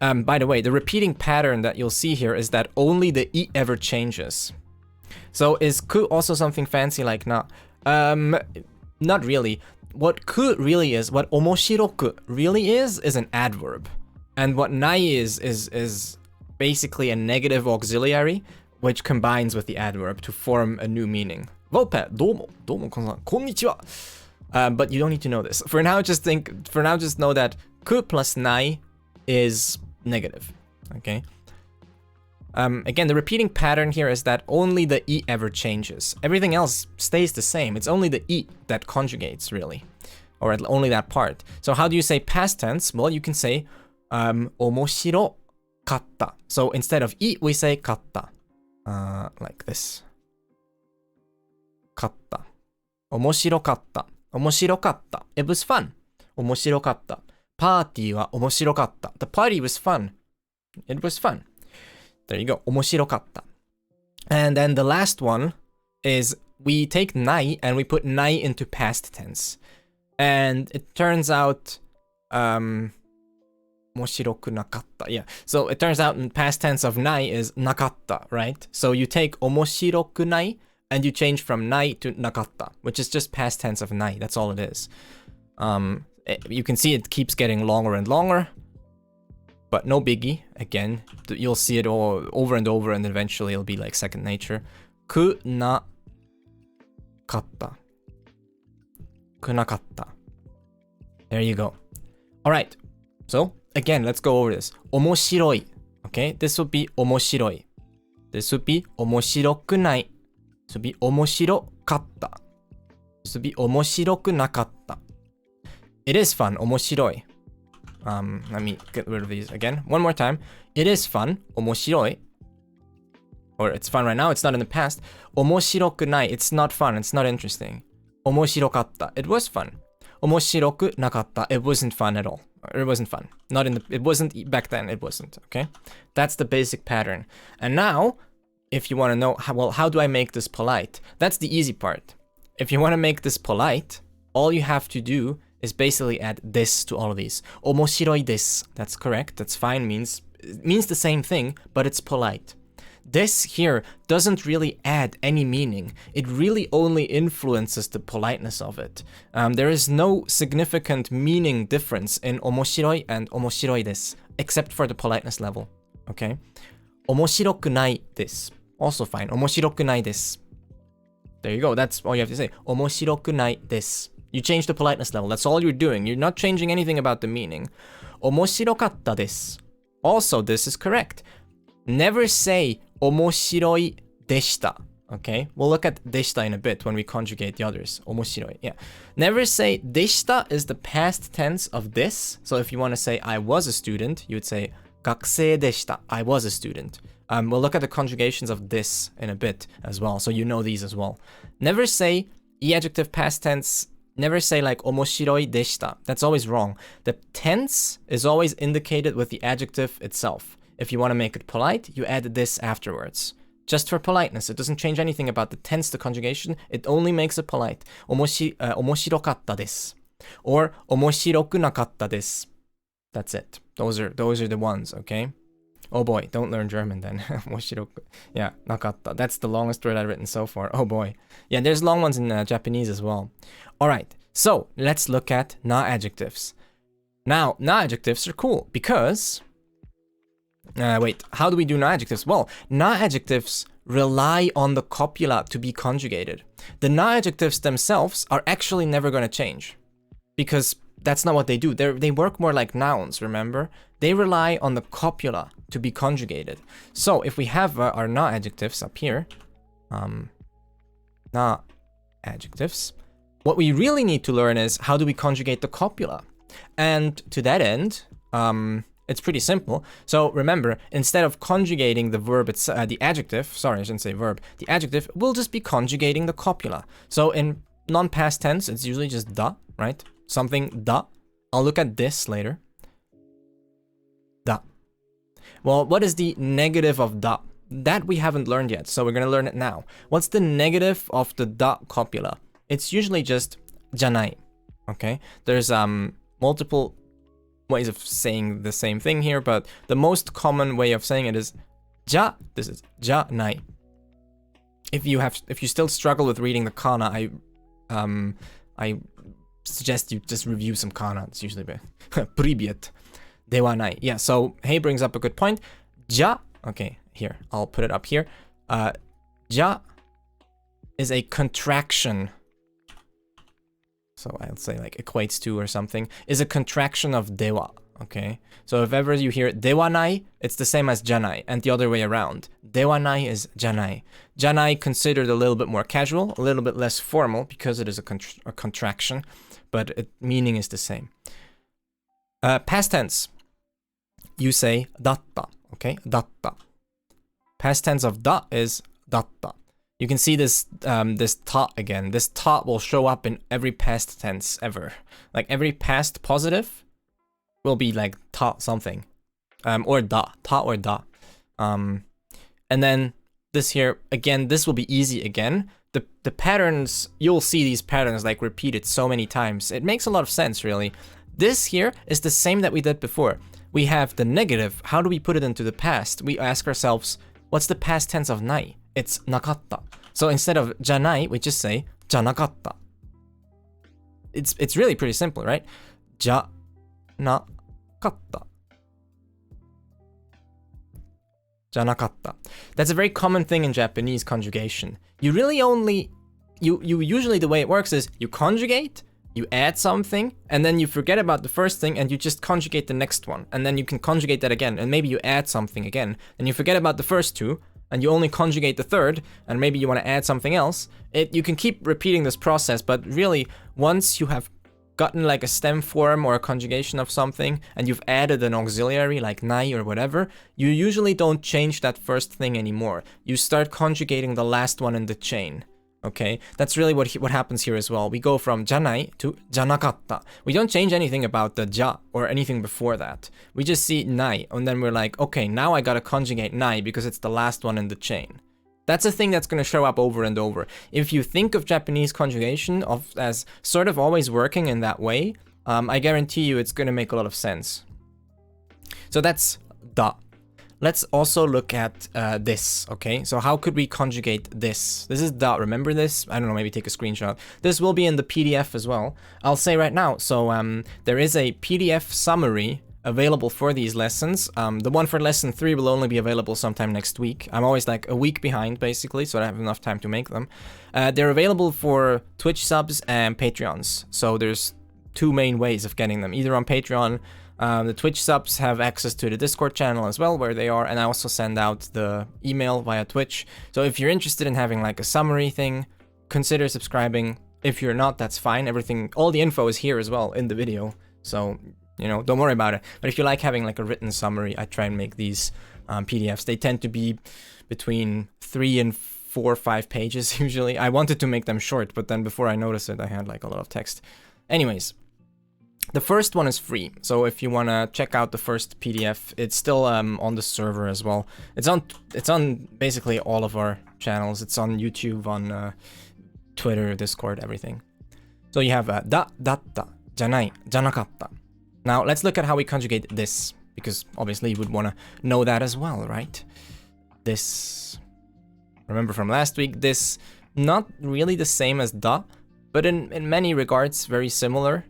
by the way, the repeating pattern that you'll see here is that only the i ever changes. So is ku also something fancy like na? Not really. What ku really is, what omoshiroku really is an adverb. And what nai is basically a negative auxiliary, which combines with the adverb to form a new meaning. Volpe, domo, konnichiwa. But you don't need to know this. For now, just know that ku plus nai is negative, okay? Again, the repeating pattern here is that only the e ever changes. Everything else stays the same. It's only the e that conjugates, really. Or only that part. So how do you say past tense? Well, you can say omoshiro katta. So instead of i, we say katta. Like this. Katta. Omoshiro katta. Omoshiro katta. It was fun. Omoshiro katta. Party wa omoshiro katta. The party was fun. It was fun. There you go. Omoshiro katta. And then the last one is we take nai and we put nai into past tense. And it turns out omoshiroku nakatta. Yeah. So it turns out in past tense of nai is nakatta, right? So you take omoshiroku nai and you change from nai to nakatta, which is just past tense of nai. That's all it is. You can see it keeps getting longer and longer. But no biggie. Again, you'll see it all over and over, and eventually it'll be like second nature. Kunakatta. Kunakatta. There you go. Alright. So, again, let's go over this. Omoshiroi. Okay, this would be omoshiroi. This would be omoshirokunai. This would be omoshirokatta. This would be omoshiroku nakatta. It is fun. Omoshiroi. Let me get rid of these again. One more time. It is fun. Omoshiroi. Or it's fun right now. It's not in the past. Omoshirokunai. It's not fun. It's not interesting. Omoshirokatta. It was fun. Omoshiroku nakatta. It wasn't fun at all. It wasn't fun. It wasn't back then. It wasn't. Okay. That's the basic pattern. And now, if you want to know, how do I make this polite? That's the easy part. If you want to make this polite, all you have to do is basically add this to all of these. 面白いです. That's correct. That's fine. It means the same thing, but it's polite. This here doesn't really add any meaning. It really only influences the politeness of it. There is no significant meaning difference in 面白い and 面白いです, except for the politeness level. Okay? 面白くないです. Also fine. 面白くないです. There you go. That's all you have to say. 面白くないです. You change the politeness level. That's all you're doing. You're not changing anything about the meaning. 面白かったです. Also, this is correct. Never say 面白いでした. Okay? We'll look at でした in a bit when we conjugate the others. 面白い. Yeah. Never say でした is the past tense of this. So if you want to say I was a student, you would say 学生でした. I was a student. We'll look at the conjugations of this in a bit as well, so you know these as well. Never say e-adjective past tense. Never say like 面白いでした. That's always wrong. The tense is always indicated with the adjective itself. If you want to make it polite, you add this afterwards. Just for politeness. It doesn't change anything about the tense, the conjugation. It only makes it polite. 面白かったです. Or 面白くなかったです. That's it. Those are the ones, okay? Oh boy, don't learn German then. 面白く. Yeah, なかった. That's the longest word I've written so far. Oh boy. Yeah, there's long ones in Japanese as well. Alright, so let's look at na-adjectives. Now, na-adjectives are cool because... wait, how do we do na-adjectives? Well, na-adjectives rely on the copula to be conjugated. The na-adjectives themselves are actually never going to change because that's not what they do. They work more like nouns, remember? They rely on the copula to be conjugated. So if we have our na-adjectives up here, na-adjectives, what we really need to learn is how do we conjugate the copula? And to that end, it's pretty simple. So remember, instead of conjugating the verb, the adjective, sorry, I shouldn't say verb, the adjective, we'll just be conjugating the copula. So in non-past tense, it's usually just da, right? Something da. I'll look at this later. Da. Well, what is the negative of da? That we haven't learned yet, so we're going to learn it now. What's the negative of the da copula? It's usually just じゃない. Okay? There's multiple ways of saying the same thing here, but the most common way of saying it is じゃ. This is じゃない. If you still struggle with reading the kana, I suggest you just review some kana. It's usually Привет. ではない. Yeah, so Hey brings up a good point. じゃ. Okay, here. I'll put it up here. じゃ is a contraction. So I'll say like equates to or something. Is a contraction of では. Okay? So if ever you hear ではない, it's the same as じゃない and the other way around. ではない is じゃない. じゃない considered a little bit more casual, a little bit less formal because it is a contraction, but meaning is the same. Past tense. You say だった. Okay? だった. Past tense of だ is だった. You can see this this ta again. This ta will show up in every past tense ever. Like every past positive will be like ta something. Or da. Ta or da. And then this here, again, this will be easy again. The patterns, you'll see these patterns like repeated so many times. It makes a lot of sense, really. This here is the same that we did before. We have the negative. How do we put it into the past? We ask ourselves, what's the past tense of ない? It's なかった. So instead of じゃない, we just say じゃなかった. It's really pretty simple, right? じゃなかった. じゃなかった. That's a very common thing in Japanese conjugation. You really only, you usually the way it works is you conjugate, you add something, and then you forget about the first thing and you just conjugate the next one. And then you can conjugate that again, and maybe you add something again, and you forget about the first two, and you only conjugate the third, and maybe you want to add something else. You can keep repeating this process, but really, once you have gotten like a stem form or a conjugation of something, and you've added an auxiliary like nai or whatever, you usually don't change that first thing anymore. You start conjugating the last one in the chain. Okay, that's really what happens here as well. We go from じゃない to じゃなかった. We don't change anything about the じゃ or anything before that. We just see ない, and then we're like, okay, now I gotta conjugate ない because it's the last one in the chain. That's a thing that's going to show up over and over. If you think of Japanese conjugation as sort of always working in that way, I guarantee you it's going to make a lot of sense. So that's da. Let's also look at this, okay? So how could we conjugate this? This is da, remember this? I don't know, maybe take a screenshot. This will be in the PDF as well. I'll say right now, so there is a PDF summary available for these lessons. The one for lesson 3 will only be available sometime next week. I'm always like a week behind, basically, so I have enough time to make them. They're available for Twitch subs and Patreons. So there's 2 main ways of getting them, either on Patreon. The Twitch subs have access to the Discord channel as well, where they are, and I also send out the email via Twitch. So if you're interested in having like a summary thing, consider subscribing. If you're not, that's fine. All the info is here as well in the video. So, you know, don't worry about it. But if you like having like a written summary, I try and make these PDFs. They tend to be between 3 and 4 or 5 pages usually. I wanted to make them short, but then before I noticed it, I had like a lot of text. Anyways, the first one is free. So if you want to check out the first PDF, it's still on the server as well. It's on basically all of our channels. It's on YouTube, on Twitter, Discord, everything. So you have da, datta, janai, janakatta. Now, let's look at how we conjugate this, because obviously you would want to know that as well, right? This, remember from last week, this, not really the same as da, but in many regards very similar,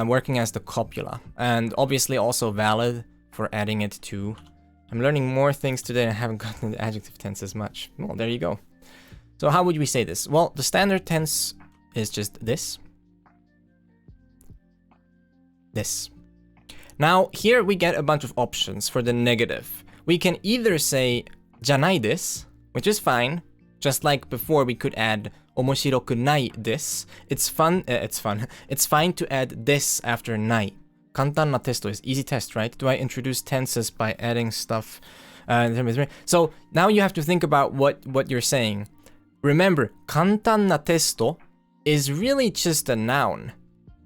working as the copula, and obviously also valid for adding it to... I'm learning more things today, I haven't gotten the adjective tense as much. Well, there you go. So how would we say this? Well, the standard tense is just this. This. Now, here we get a bunch of options for the negative. We can either say janai desu, which is fine. Just like before, we could add omoshiroku nai desu. It's fine to add this after nai. Kantan na testo is easy test, right? Do I introduce tenses by adding stuff? So now you have to think about what you're saying. Remember, kantan na testo is really just a noun.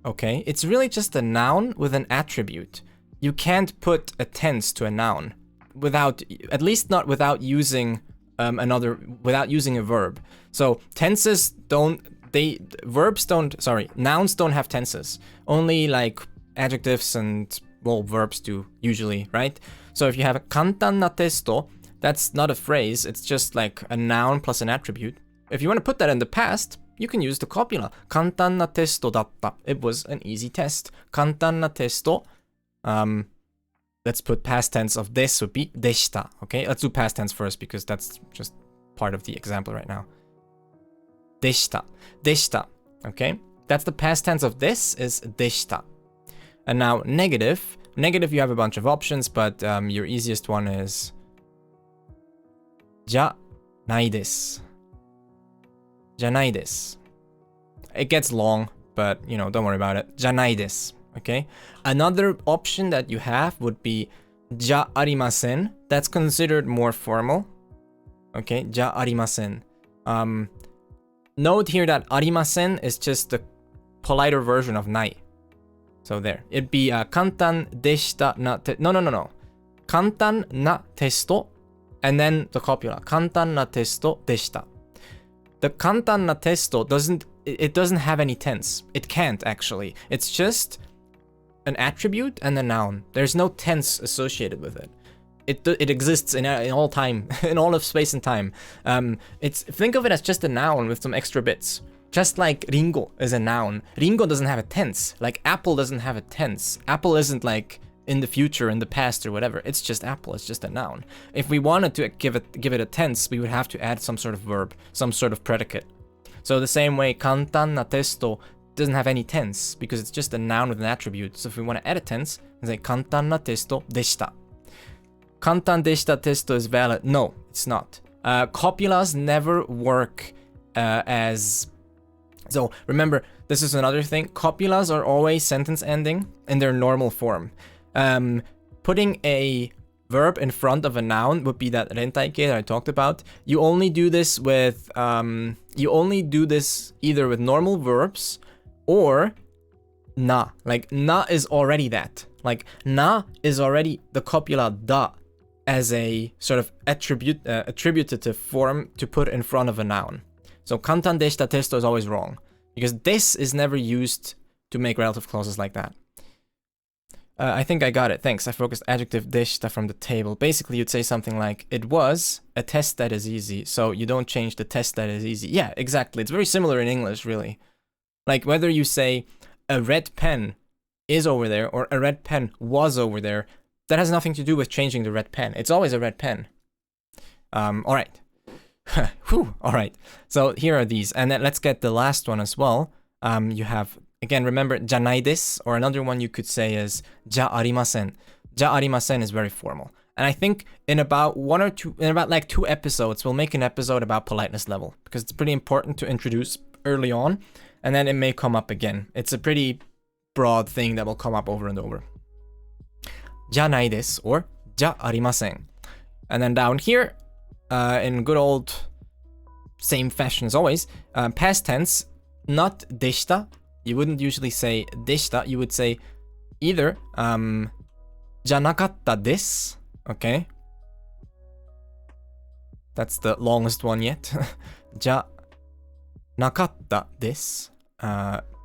Okay, it's really just a noun with an attribute. You can't put a tense to a noun without, at least not without using without using a verb. So tenses nouns don't have tenses. Only like adjectives and, well, verbs do usually, right? So if you have a kantan na testo, that's not a phrase, it's just like a noun plus an attribute. If you want to put that in the past, you can use the copula. Kantan na testo datta. It was an easy test. Kantan na testo. Let's put past tense of this would be deshita. Okay, let's do past tense first because that's just part of the example right now. Deshita. Deshita. Okay, that's the past tense of this is deshita. And now negative. Negative, you have a bunch of options, but your easiest one is ja nai desu. Janai desu. It gets long, but you know, don't worry about it. Janai desu. Okay. Another option that you have would be ja arimasen. That's considered more formal. Okay, ja arimasen. Note here that arimasen is just the politer version of nai. So there. It'd be kantan deshita na te... No. Kantan na testo, and then the copula. Kantan na testo deshita. The kantan na testo doesn't have any tense. It can't actually. It's just an attribute and a noun. There's no tense associated with it. It exists in all time, in all of space and time. Think of it as just a noun with some extra bits. Just like ringo is a noun. Ringo doesn't have a tense. Like apple doesn't have a tense. Apple isn't like in the future, in the past, or whatever. It's just apple. It's just a noun. If we wanted to give it a tense, we would have to add some sort of verb, some sort of predicate. So the same way, kantan na testo doesn't have any tense because it's just a noun with an attribute. So if we want to add a tense, we say kantan na testo deshita. Kantan deshita testo is valid. No, it's not. Copulas never work as... So remember, this is another thing. Copulas are always sentence ending in their normal form. Putting a verb in front of a noun would be that rentaike that I talked about. You only do this with either with normal verbs or na. Like na is already that. Like na is already the copula da, as a sort of attributive form to put in front of a noun. So 簡単でした testo is always wrong, because this is never used to make relative clauses like that. I think I got it. Thanks. I focused adjective でした from the table. Basically, you'd say something like, it was a test that is easy, so you don't change the test that is easy. Yeah, exactly. It's very similar in English, really. Like, whether you say, a red pen is over there, or a red pen was over there, that has nothing to do with changing the red pen. It's always a red pen. Alright. Whew, alright. So here are these. And then let's get the last one as well. You have, again, remember, じゃないです, or another one you could say is じゃありません. じゃありません is very formal. And I think in about like 2 episodes, we'll make an episode about politeness level, because it's pretty important to introduce early on, and then it may come up again. It's a pretty broad thing that will come up over and over. じゃないです or じゃありません. And then down here, in good old same fashion as always, past tense, not でした. You wouldn't usually say でした. You would say either じゃなかったです. Okay. That's the longest one yet. じゃなかったです.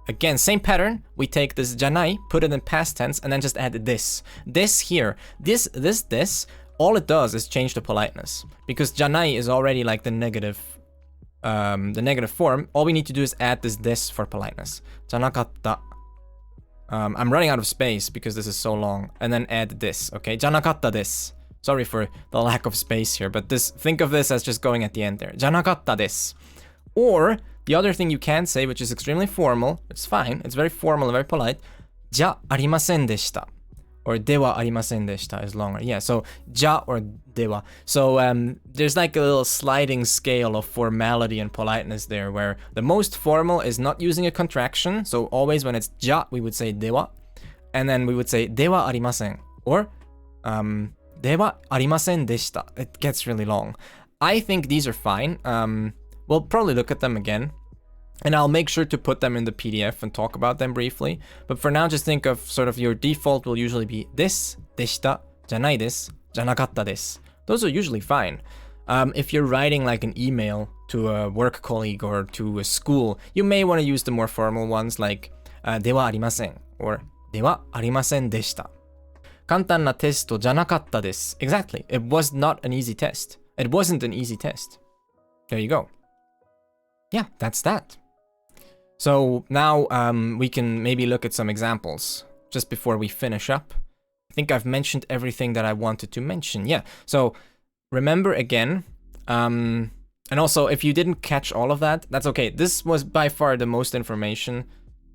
Again, same pattern. We take this じゃない, put it in past tense, and then just add this. This here, this, all it does is change the politeness. Because じゃない is already like the negative form. All we need to do is add this for politeness. じゃなかった. I'm running out of space because this is so long. And then add this, okay? じゃなかったです. Sorry for the lack of space here, but think of this as just going at the end there. じゃなかったです. Or the other thing you can say, which is extremely formal, it's fine, it's very formal and very polite, じゃありませんでした. Or ではありませんでした is longer. Yeah, so じゃ or では. So there's like a little sliding scale of formality and politeness there, where the most formal is not using a contraction. So always when it's じゃ, we would say では. And then we would say ではありません. Or ではありませんでした. It gets really long. I think these are fine. We'll probably look at them again. And I'll make sure to put them in the PDF and talk about them briefly. But for now, just think of sort of your default will usually be です、でした、じゃないです、じゃなかったです. Those are usually fine. If you're writing like an email to a work colleague or to a school, you may want to use the more formal ones like ではありません or ではありませんでした. 簡単なテストじゃなかったです. Exactly. It was not an easy test. It wasn't an easy test. There you go. Yeah, that's that. So now we can maybe look at some examples just before we finish up. I think I've mentioned everything that I wanted to mention. Yeah, so remember again, and also if you didn't catch all of that, that's okay. This was by far the most information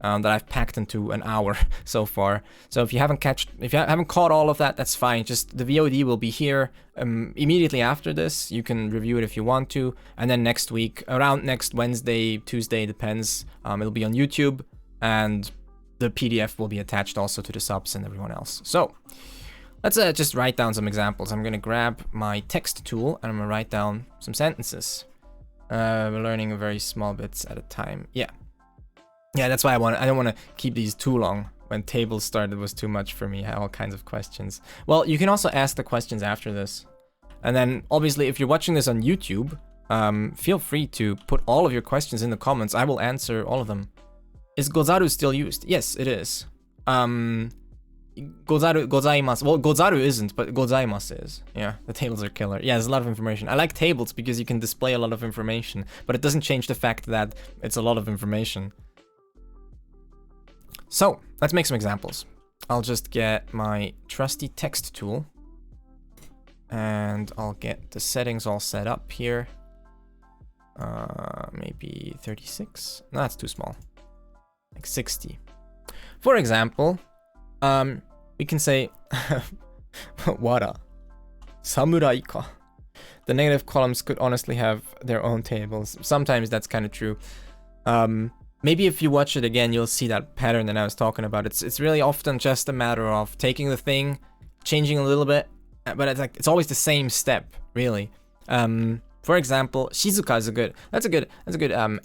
that I've packed into an hour so far. So if you haven't caught all of that, that's fine. Just the VOD will be here immediately after this. You can review it if you want to. And then next week, around next Wednesday, Tuesday, depends. It'll be on YouTube, and the PDF will be attached also to the subs and everyone else. So let's just write down some examples. I'm gonna grab my text tool and I'm gonna write down some sentences. We're learning very small bits at a time. Yeah, that's why I don't want to keep these too long. When tables started, it was too much for me. I had all kinds of questions. Well, you can also ask the questions after this. And then, obviously, if you're watching this on YouTube, feel free to put all of your questions in the comments. I will answer all of them. Is gozaru still used? Yes, it is. Gozaru, gozaimasu. Well, gozaru isn't, but gozaimasu is. Yeah, the tables are killer. Yeah, there's a lot of information. I like tables because you can display a lot of information, but it doesn't change the fact that it's a lot of information. So, let's make some examples. I'll just get my trusty text tool. And I'll get the settings all set up here. Maybe 36? No, that's too small. Like 60. For example, we can say, Wara. Samurai ka. The negative columns could honestly have their own tables. Sometimes that's kind of true. Maybe if you watch it again, you'll see that pattern that I was talking about. It's really often just a matter of taking the thing, changing a little bit, but it's always the same step, really. For example, shizuka is a good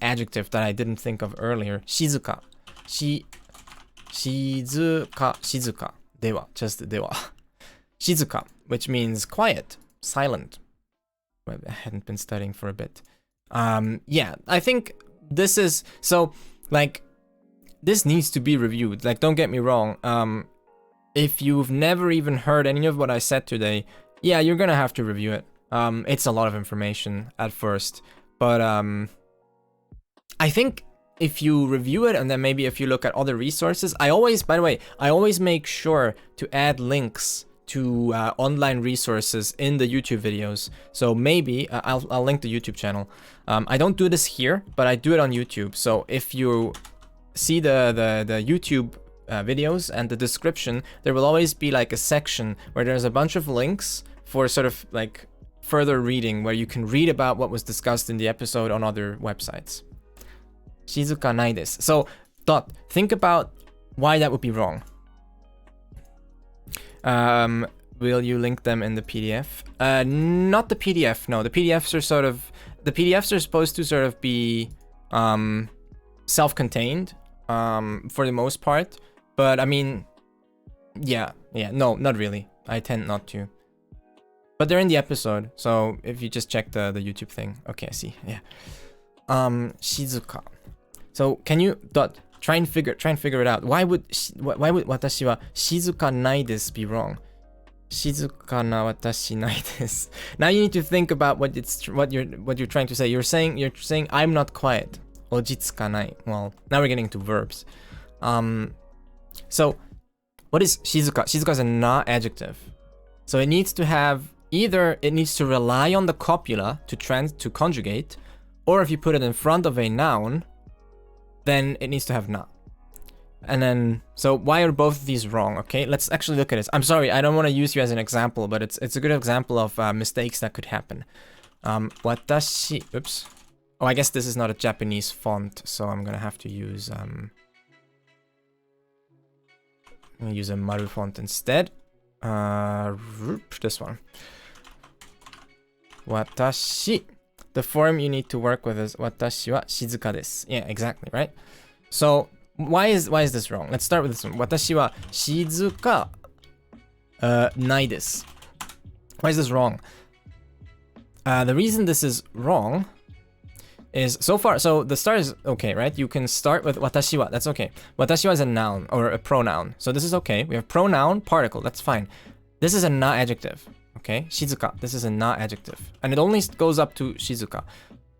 adjective that I didn't think of earlier. Shizuka. Shizuka. Dewa. Just dewa. Shizuka. which means quiet, silent. I hadn't been studying for a bit. Yeah, I think this is, so, like, this needs to be reviewed. Like, don't get me wrong. If you've never even heard any of what I said today, yeah, you're gonna have to review it. It's a lot of information at first, but I think if you review it and then maybe if you look at other resources, by the way, I always make sure to add links to online resources in the YouTube videos. So maybe I'll link the YouTube channel. I don't do this here, but I do it on YouTube. So if you see the YouTube videos and the description, there will always be like a section where there's a bunch of links for sort of like further reading, where you can read about what was discussed in the episode on other websites. Shizuka nai desu. So, think about why that would be wrong. Will you link them in the PDF? Not the PDF, no. The PDFs are supposed to sort of be self-contained for the most part. But I mean, yeah, no, not really. I tend not to. But they're in the episode, so if you just check the YouTube thing. Okay, I see, yeah. Shizuka. So can you try and figure it out? Why would watashi wa shizuka nai desu be wrong? Shizuka na watashi nai desu. Now you need to think about what you're trying to say. You're saying I'm not quiet. Ojitsukanai. Well, now we're getting to verbs. So what is shizuka? Shizuka is a na-adjective. So it needs to have either it needs to rely on the copula to conjugate, or if you put it in front of a noun, then it needs to have na. And then, so why are both of these wrong? Okay, let's actually look at it. I'm sorry, I don't want to use you as an example, but it's a good example of mistakes that could happen. Watashi, oops. Oh, I guess this is not a Japanese font, so I'm gonna have to use I'm gonna use a Maru font instead. This one. Watashi. The form you need to work with is watashi wa shizuka desu. Yeah, exactly, right? So why is this wrong? Let's start with this one. Watashi wa shizuka nai desu. Why is this wrong? The reason this is wrong is so the start is okay, right? You can start with watashi wa, that's okay. Watashi wa is a noun or a pronoun. So this is okay. We have pronoun, particle, that's fine. This is a na-adjective. Okay, shizuka, this is a na-adjective. And it only goes up to shizuka.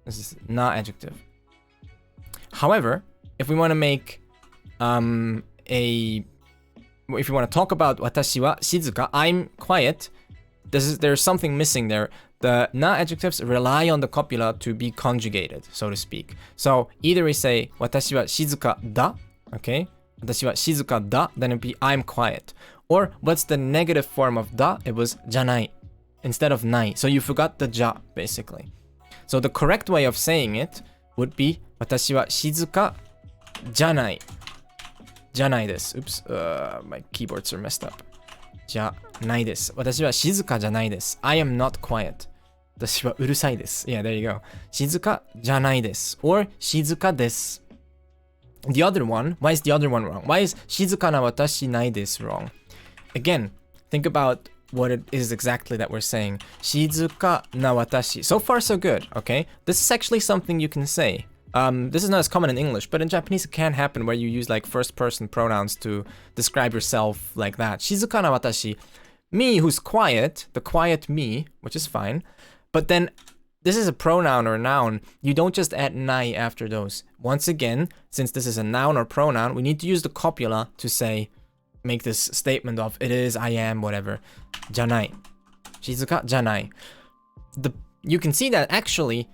This is na-adjective. However, if we want to make if we want to talk about watashi wa shizuka, I'm quiet, there's something missing there. The na-adjectives rely on the copula to be conjugated, so to speak. So either we say watashi wa shizuka da, okay? Watashi wa shizuka da, then it'd be I'm quiet. Or what's the negative form of da? It was janai instead of nai. So you forgot the ja, basically. So the correct way of saying it would be watashi wa shizuka janai. Janai desu. Oops, my keyboards are messed up. Janai desu. Watashi wa shizuka janai desu. I am not quiet. Watashi wa urusai desu. Yeah, there you go. Shizuka janai desu. Or shizuka desu. The other one, why is the other one wrong? Why is shizuka na watashi nai desu wrong? Again, think about what it is exactly that we're saying. Shizuka na watashi. So far, so good, okay? This is actually something you can say. This is not as common in English, but in Japanese it can happen where you use like first-person pronouns to describe yourself like that. Shizuka na watashi. Me, who's quiet, the quiet me, which is fine. But then, this is a pronoun or a noun. You don't just add nai after those. Once again, since this is a noun or pronoun, we need to use the copula to say, make this statement of it is, I am, whatever. Janai. Shizuka janai. You can see that actually,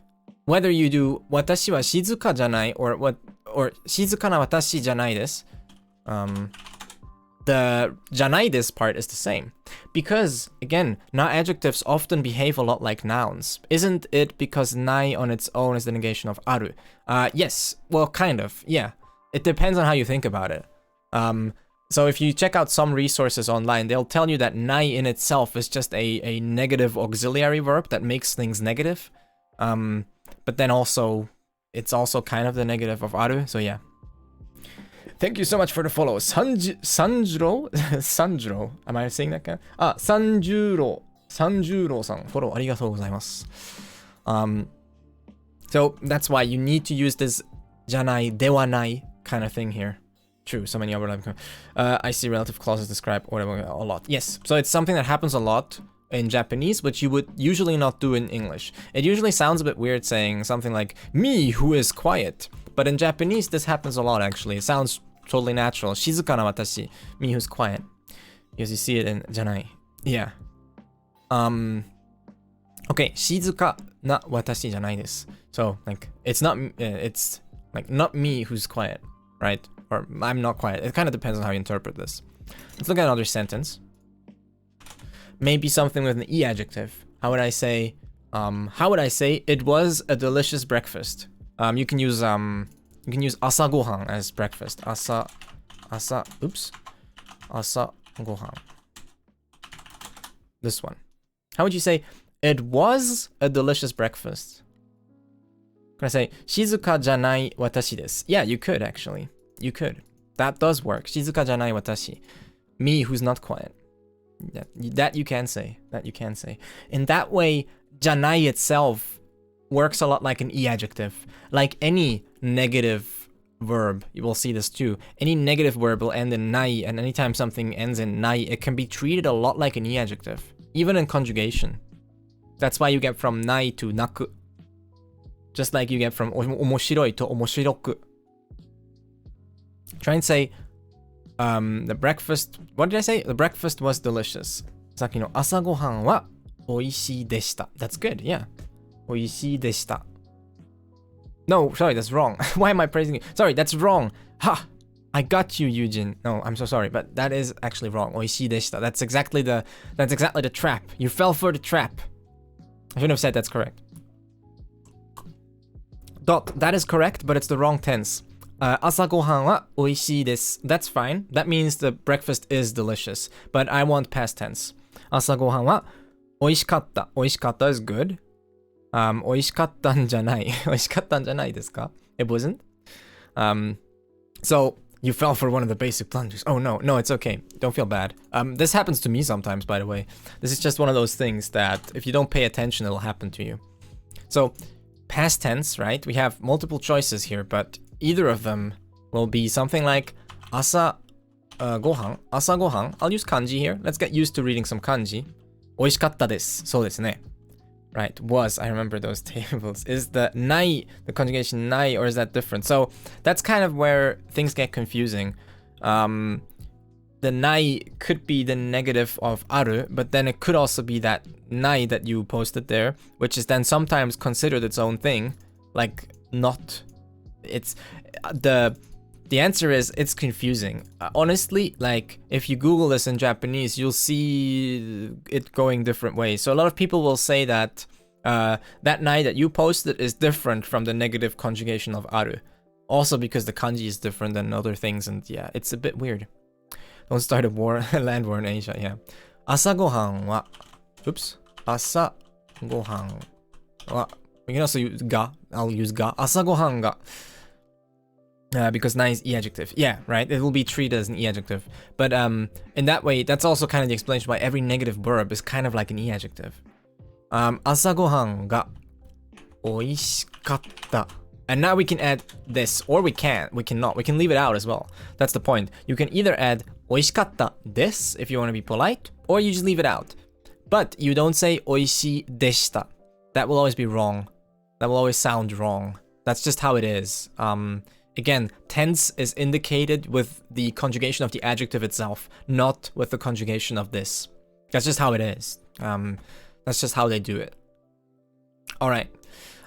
whether you do watashi wa shizuka janai or shizuka na watashi janai desu, the janai desu part is the same. Because, again, na-adjectives often behave a lot like nouns. Isn't it because nai on its own is the negation of aru? Yes, well, kind of, yeah. It depends on how you think about it. So if you check out some resources online, they'll tell you that nai in itself is just a negative auxiliary verb that makes things negative. But then also, it's also kind of the negative of aru, so yeah. Thank you so much for the follow. Sanjuro? Sanjuro? Am I saying that? Sanjuro. Sanjuro-san. Follow. Arigatou gozaimasu. So that's why you need to use this janai, dewanai kind of thing here. True, so many overlap. I see relative clauses describe whatever a lot. Yes, so it's something that happens a lot in Japanese, which you would usually not do in English. It usually sounds a bit weird saying something like, me who is quiet. But in Japanese, this happens a lot actually. It sounds totally natural. Shizuka na watashi, me who's quiet. Because you see it in janai. Yeah. Okay, shizuka na watashi janai desu. So, like, it's not me who's quiet, right? Or I'm not quiet. It kind of depends on how you interpret this. Let's look at another sentence. Maybe something with an e-adjective. How would I say, it was a delicious breakfast. You can use asa gohan as breakfast. Asa gohan. This one. How would you say, it was a delicious breakfast? Can I say, shizuka janai watashi desu? Yeah, you could actually. You could. That does work. Shizuka janai watashi. Me who's not quiet. That you can say. That you can say. In that way, janai itself works a lot like an e-adjective. Like any negative verb, you will see this too. Any negative verb will end in nai, and anytime something ends in nai, it can be treated a lot like an e-adjective. Even in conjugation. That's why you get from nai to naku. Just like you get from omoshiroi to omoshiroku. Try and say, the breakfast, what did I say? The breakfast was delicious. Saki no asa gohan wa oishii deshita. That's good, yeah. Oishii deshita. No, sorry, that's wrong. Why am I praising you? Sorry, that's wrong. Ha! I got you, Eugene. No, I'm so sorry, but that is actually wrong. Oishii deshita. That's exactly the trap. You fell for the trap. I shouldn't have said that's correct. Dot, that is correct, but it's the wrong tense. Asa gohan wa oishii desu. That's fine. That means the breakfast is delicious. But I want past tense. Asa gohan wa oishikatta. Oishikatta is good. Oishikattan janai. Oishikattan janai desu ka? It wasn't. So you fell for one of the basic blunders. Oh no, it's okay. Don't feel bad. This happens to me sometimes, by the way. This is just one of those things that if you don't pay attention, it'll happen to you. So past tense, right? We have multiple choices here, but either of them will be something like asa gohan. Asa gohan. I'll use kanji here. Let's get used to reading some kanji. Oishikatta desu. So desu ne. Right, was, I remember those tables. Is the nai, the conjugation nai, or is that different? So that's kind of where things get confusing. The nai could be the negative of aru, but then it could also be that nai that you posted there, which is then sometimes considered its own thing, like not. It's the answer is it's confusing. Honestly, like if you Google this in Japanese, you'll see it going different ways. So a lot of people will say that that nai that you posted is different from the negative conjugation of aru. Also because the kanji is different than other things, and yeah, it's a bit weird. Don't start a war, land war in Asia, yeah. Asa gohan wa, oops, asa gohan wa, we can also use ga, I'll use ga, asa gohan ga. Because nai is e-adjective. Yeah, right? It will be treated as an e-adjective. But in that way, that's also kind of the explanation why every negative verb is kind of like an e-adjective. Asa gohan ga oishikatta. And now we can add this, or we can't. We cannot. We can leave it out as well. That's the point. You can either add oishikatta desu if you want to be polite, or you just leave it out. But you don't say oishii deshita. That will always be wrong. That will always sound wrong. That's just how it is. Again, tense is indicated with the conjugation of the adjective itself, not with the conjugation of this. That's just how it is. That's just how they do it. All right.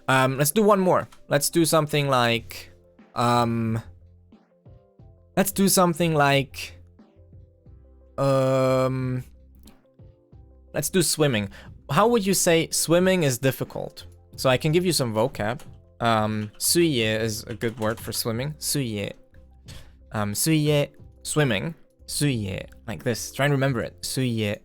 Let's do one more. Let's do something like... let's do swimming. How would you say swimming is difficult? So I can give you some vocab. Suiye is a good word for swimming. Suiye. Suiye, swimming. Suiye, like this. Try and remember it. Suiye.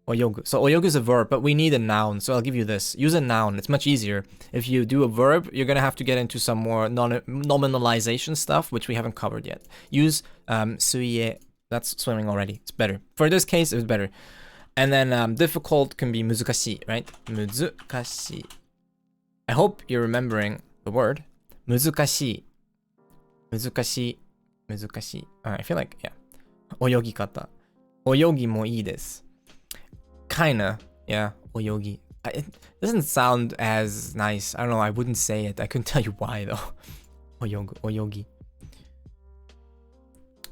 oyogu. So oyogu is a verb, but we need a noun. So I'll give you this. Use a noun. It's much easier. If you do a verb, you're gonna have to get into some more nominalization stuff, which we haven't covered yet. Use suie. That's swimming already. It's better. For this case, it's better. And then difficult can be muzukashi, right? Muzukashi. I hope you're remembering the word. Muzukashi. Muzukashi. Muzukashi. I feel like, yeah. Oyogikata. Oyogi mo ii desu. Kinda, yeah, oyogi. It doesn't sound as nice. I don't know, I wouldn't say it. I couldn't tell you why though. Oyogi.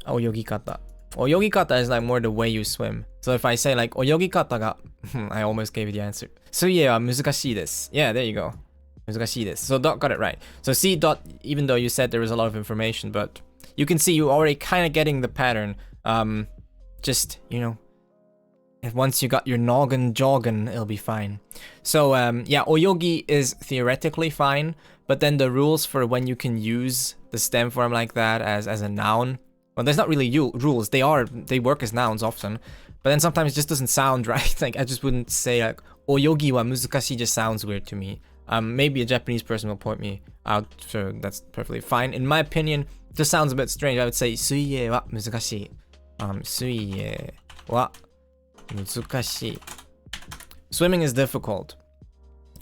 Oyogikata. Oyogikata is like more the way you swim. So if I say like oyogikata ga, I almost gave you the answer. Suie wa muzukashii desu. Yeah, there you go. Muzukashii desu. So Dot got it right. So C Dot, even though you said there was a lot of information, but you can see you're already kind of getting the pattern. Just, you know, and once you got your noggin jogging, it'll be fine. So yeah, oyogi is theoretically fine, but then the rules for when you can use the stem form like that as a noun, well, there's not really rules. They work as nouns often, but then sometimes it just doesn't sound right. Like I just wouldn't say like oyogi wa muzukashi. Just sounds weird to me. Maybe a Japanese person will point me out, so that's perfectly fine. In my opinion, it just sounds a bit strange. I would say suie wa muzukashii. Suie wa muzukashii. Swimming is difficult.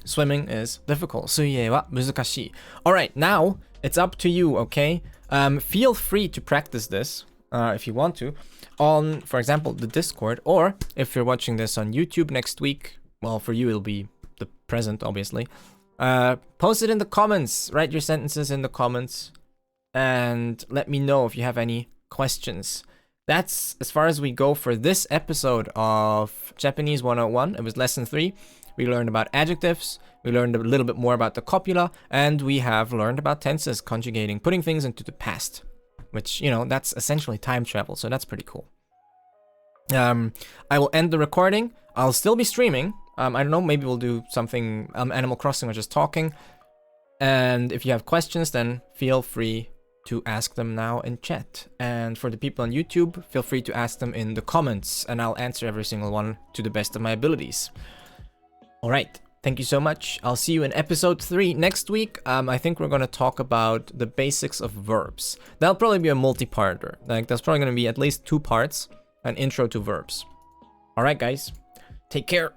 Swimming is difficult. Suie wa muzukashii. Alright, now it's up to you, okay? Feel free to practice this, if you want to, on, for example, the Discord, or if you're watching this on YouTube next week, well, for you it'll be the present, obviously. Post it in the comments, write your sentences in the comments, and let me know if you have any questions. That's as far as we go for this episode of Japanese 101. It was lesson 3. We learned about adjectives, we learned a little bit more about the copula, and we have learned about tenses, conjugating, putting things into the past, which, you know, that's essentially time travel, so that's pretty cool. I will end the recording. I'll still be streaming. I don't know, maybe we'll do something Animal Crossing or just talking. And if you have questions, then feel free to ask them now in chat. And for the people on YouTube, feel free to ask them in the comments, and I'll answer every single one to the best of my abilities. Alright, thank you so much. I'll see you in episode 3 next week. I think we're gonna talk about the basics of verbs. That'll probably be a multi-parter. Like, there's probably gonna be at least 2 parts, an intro to verbs. Alright guys, take care.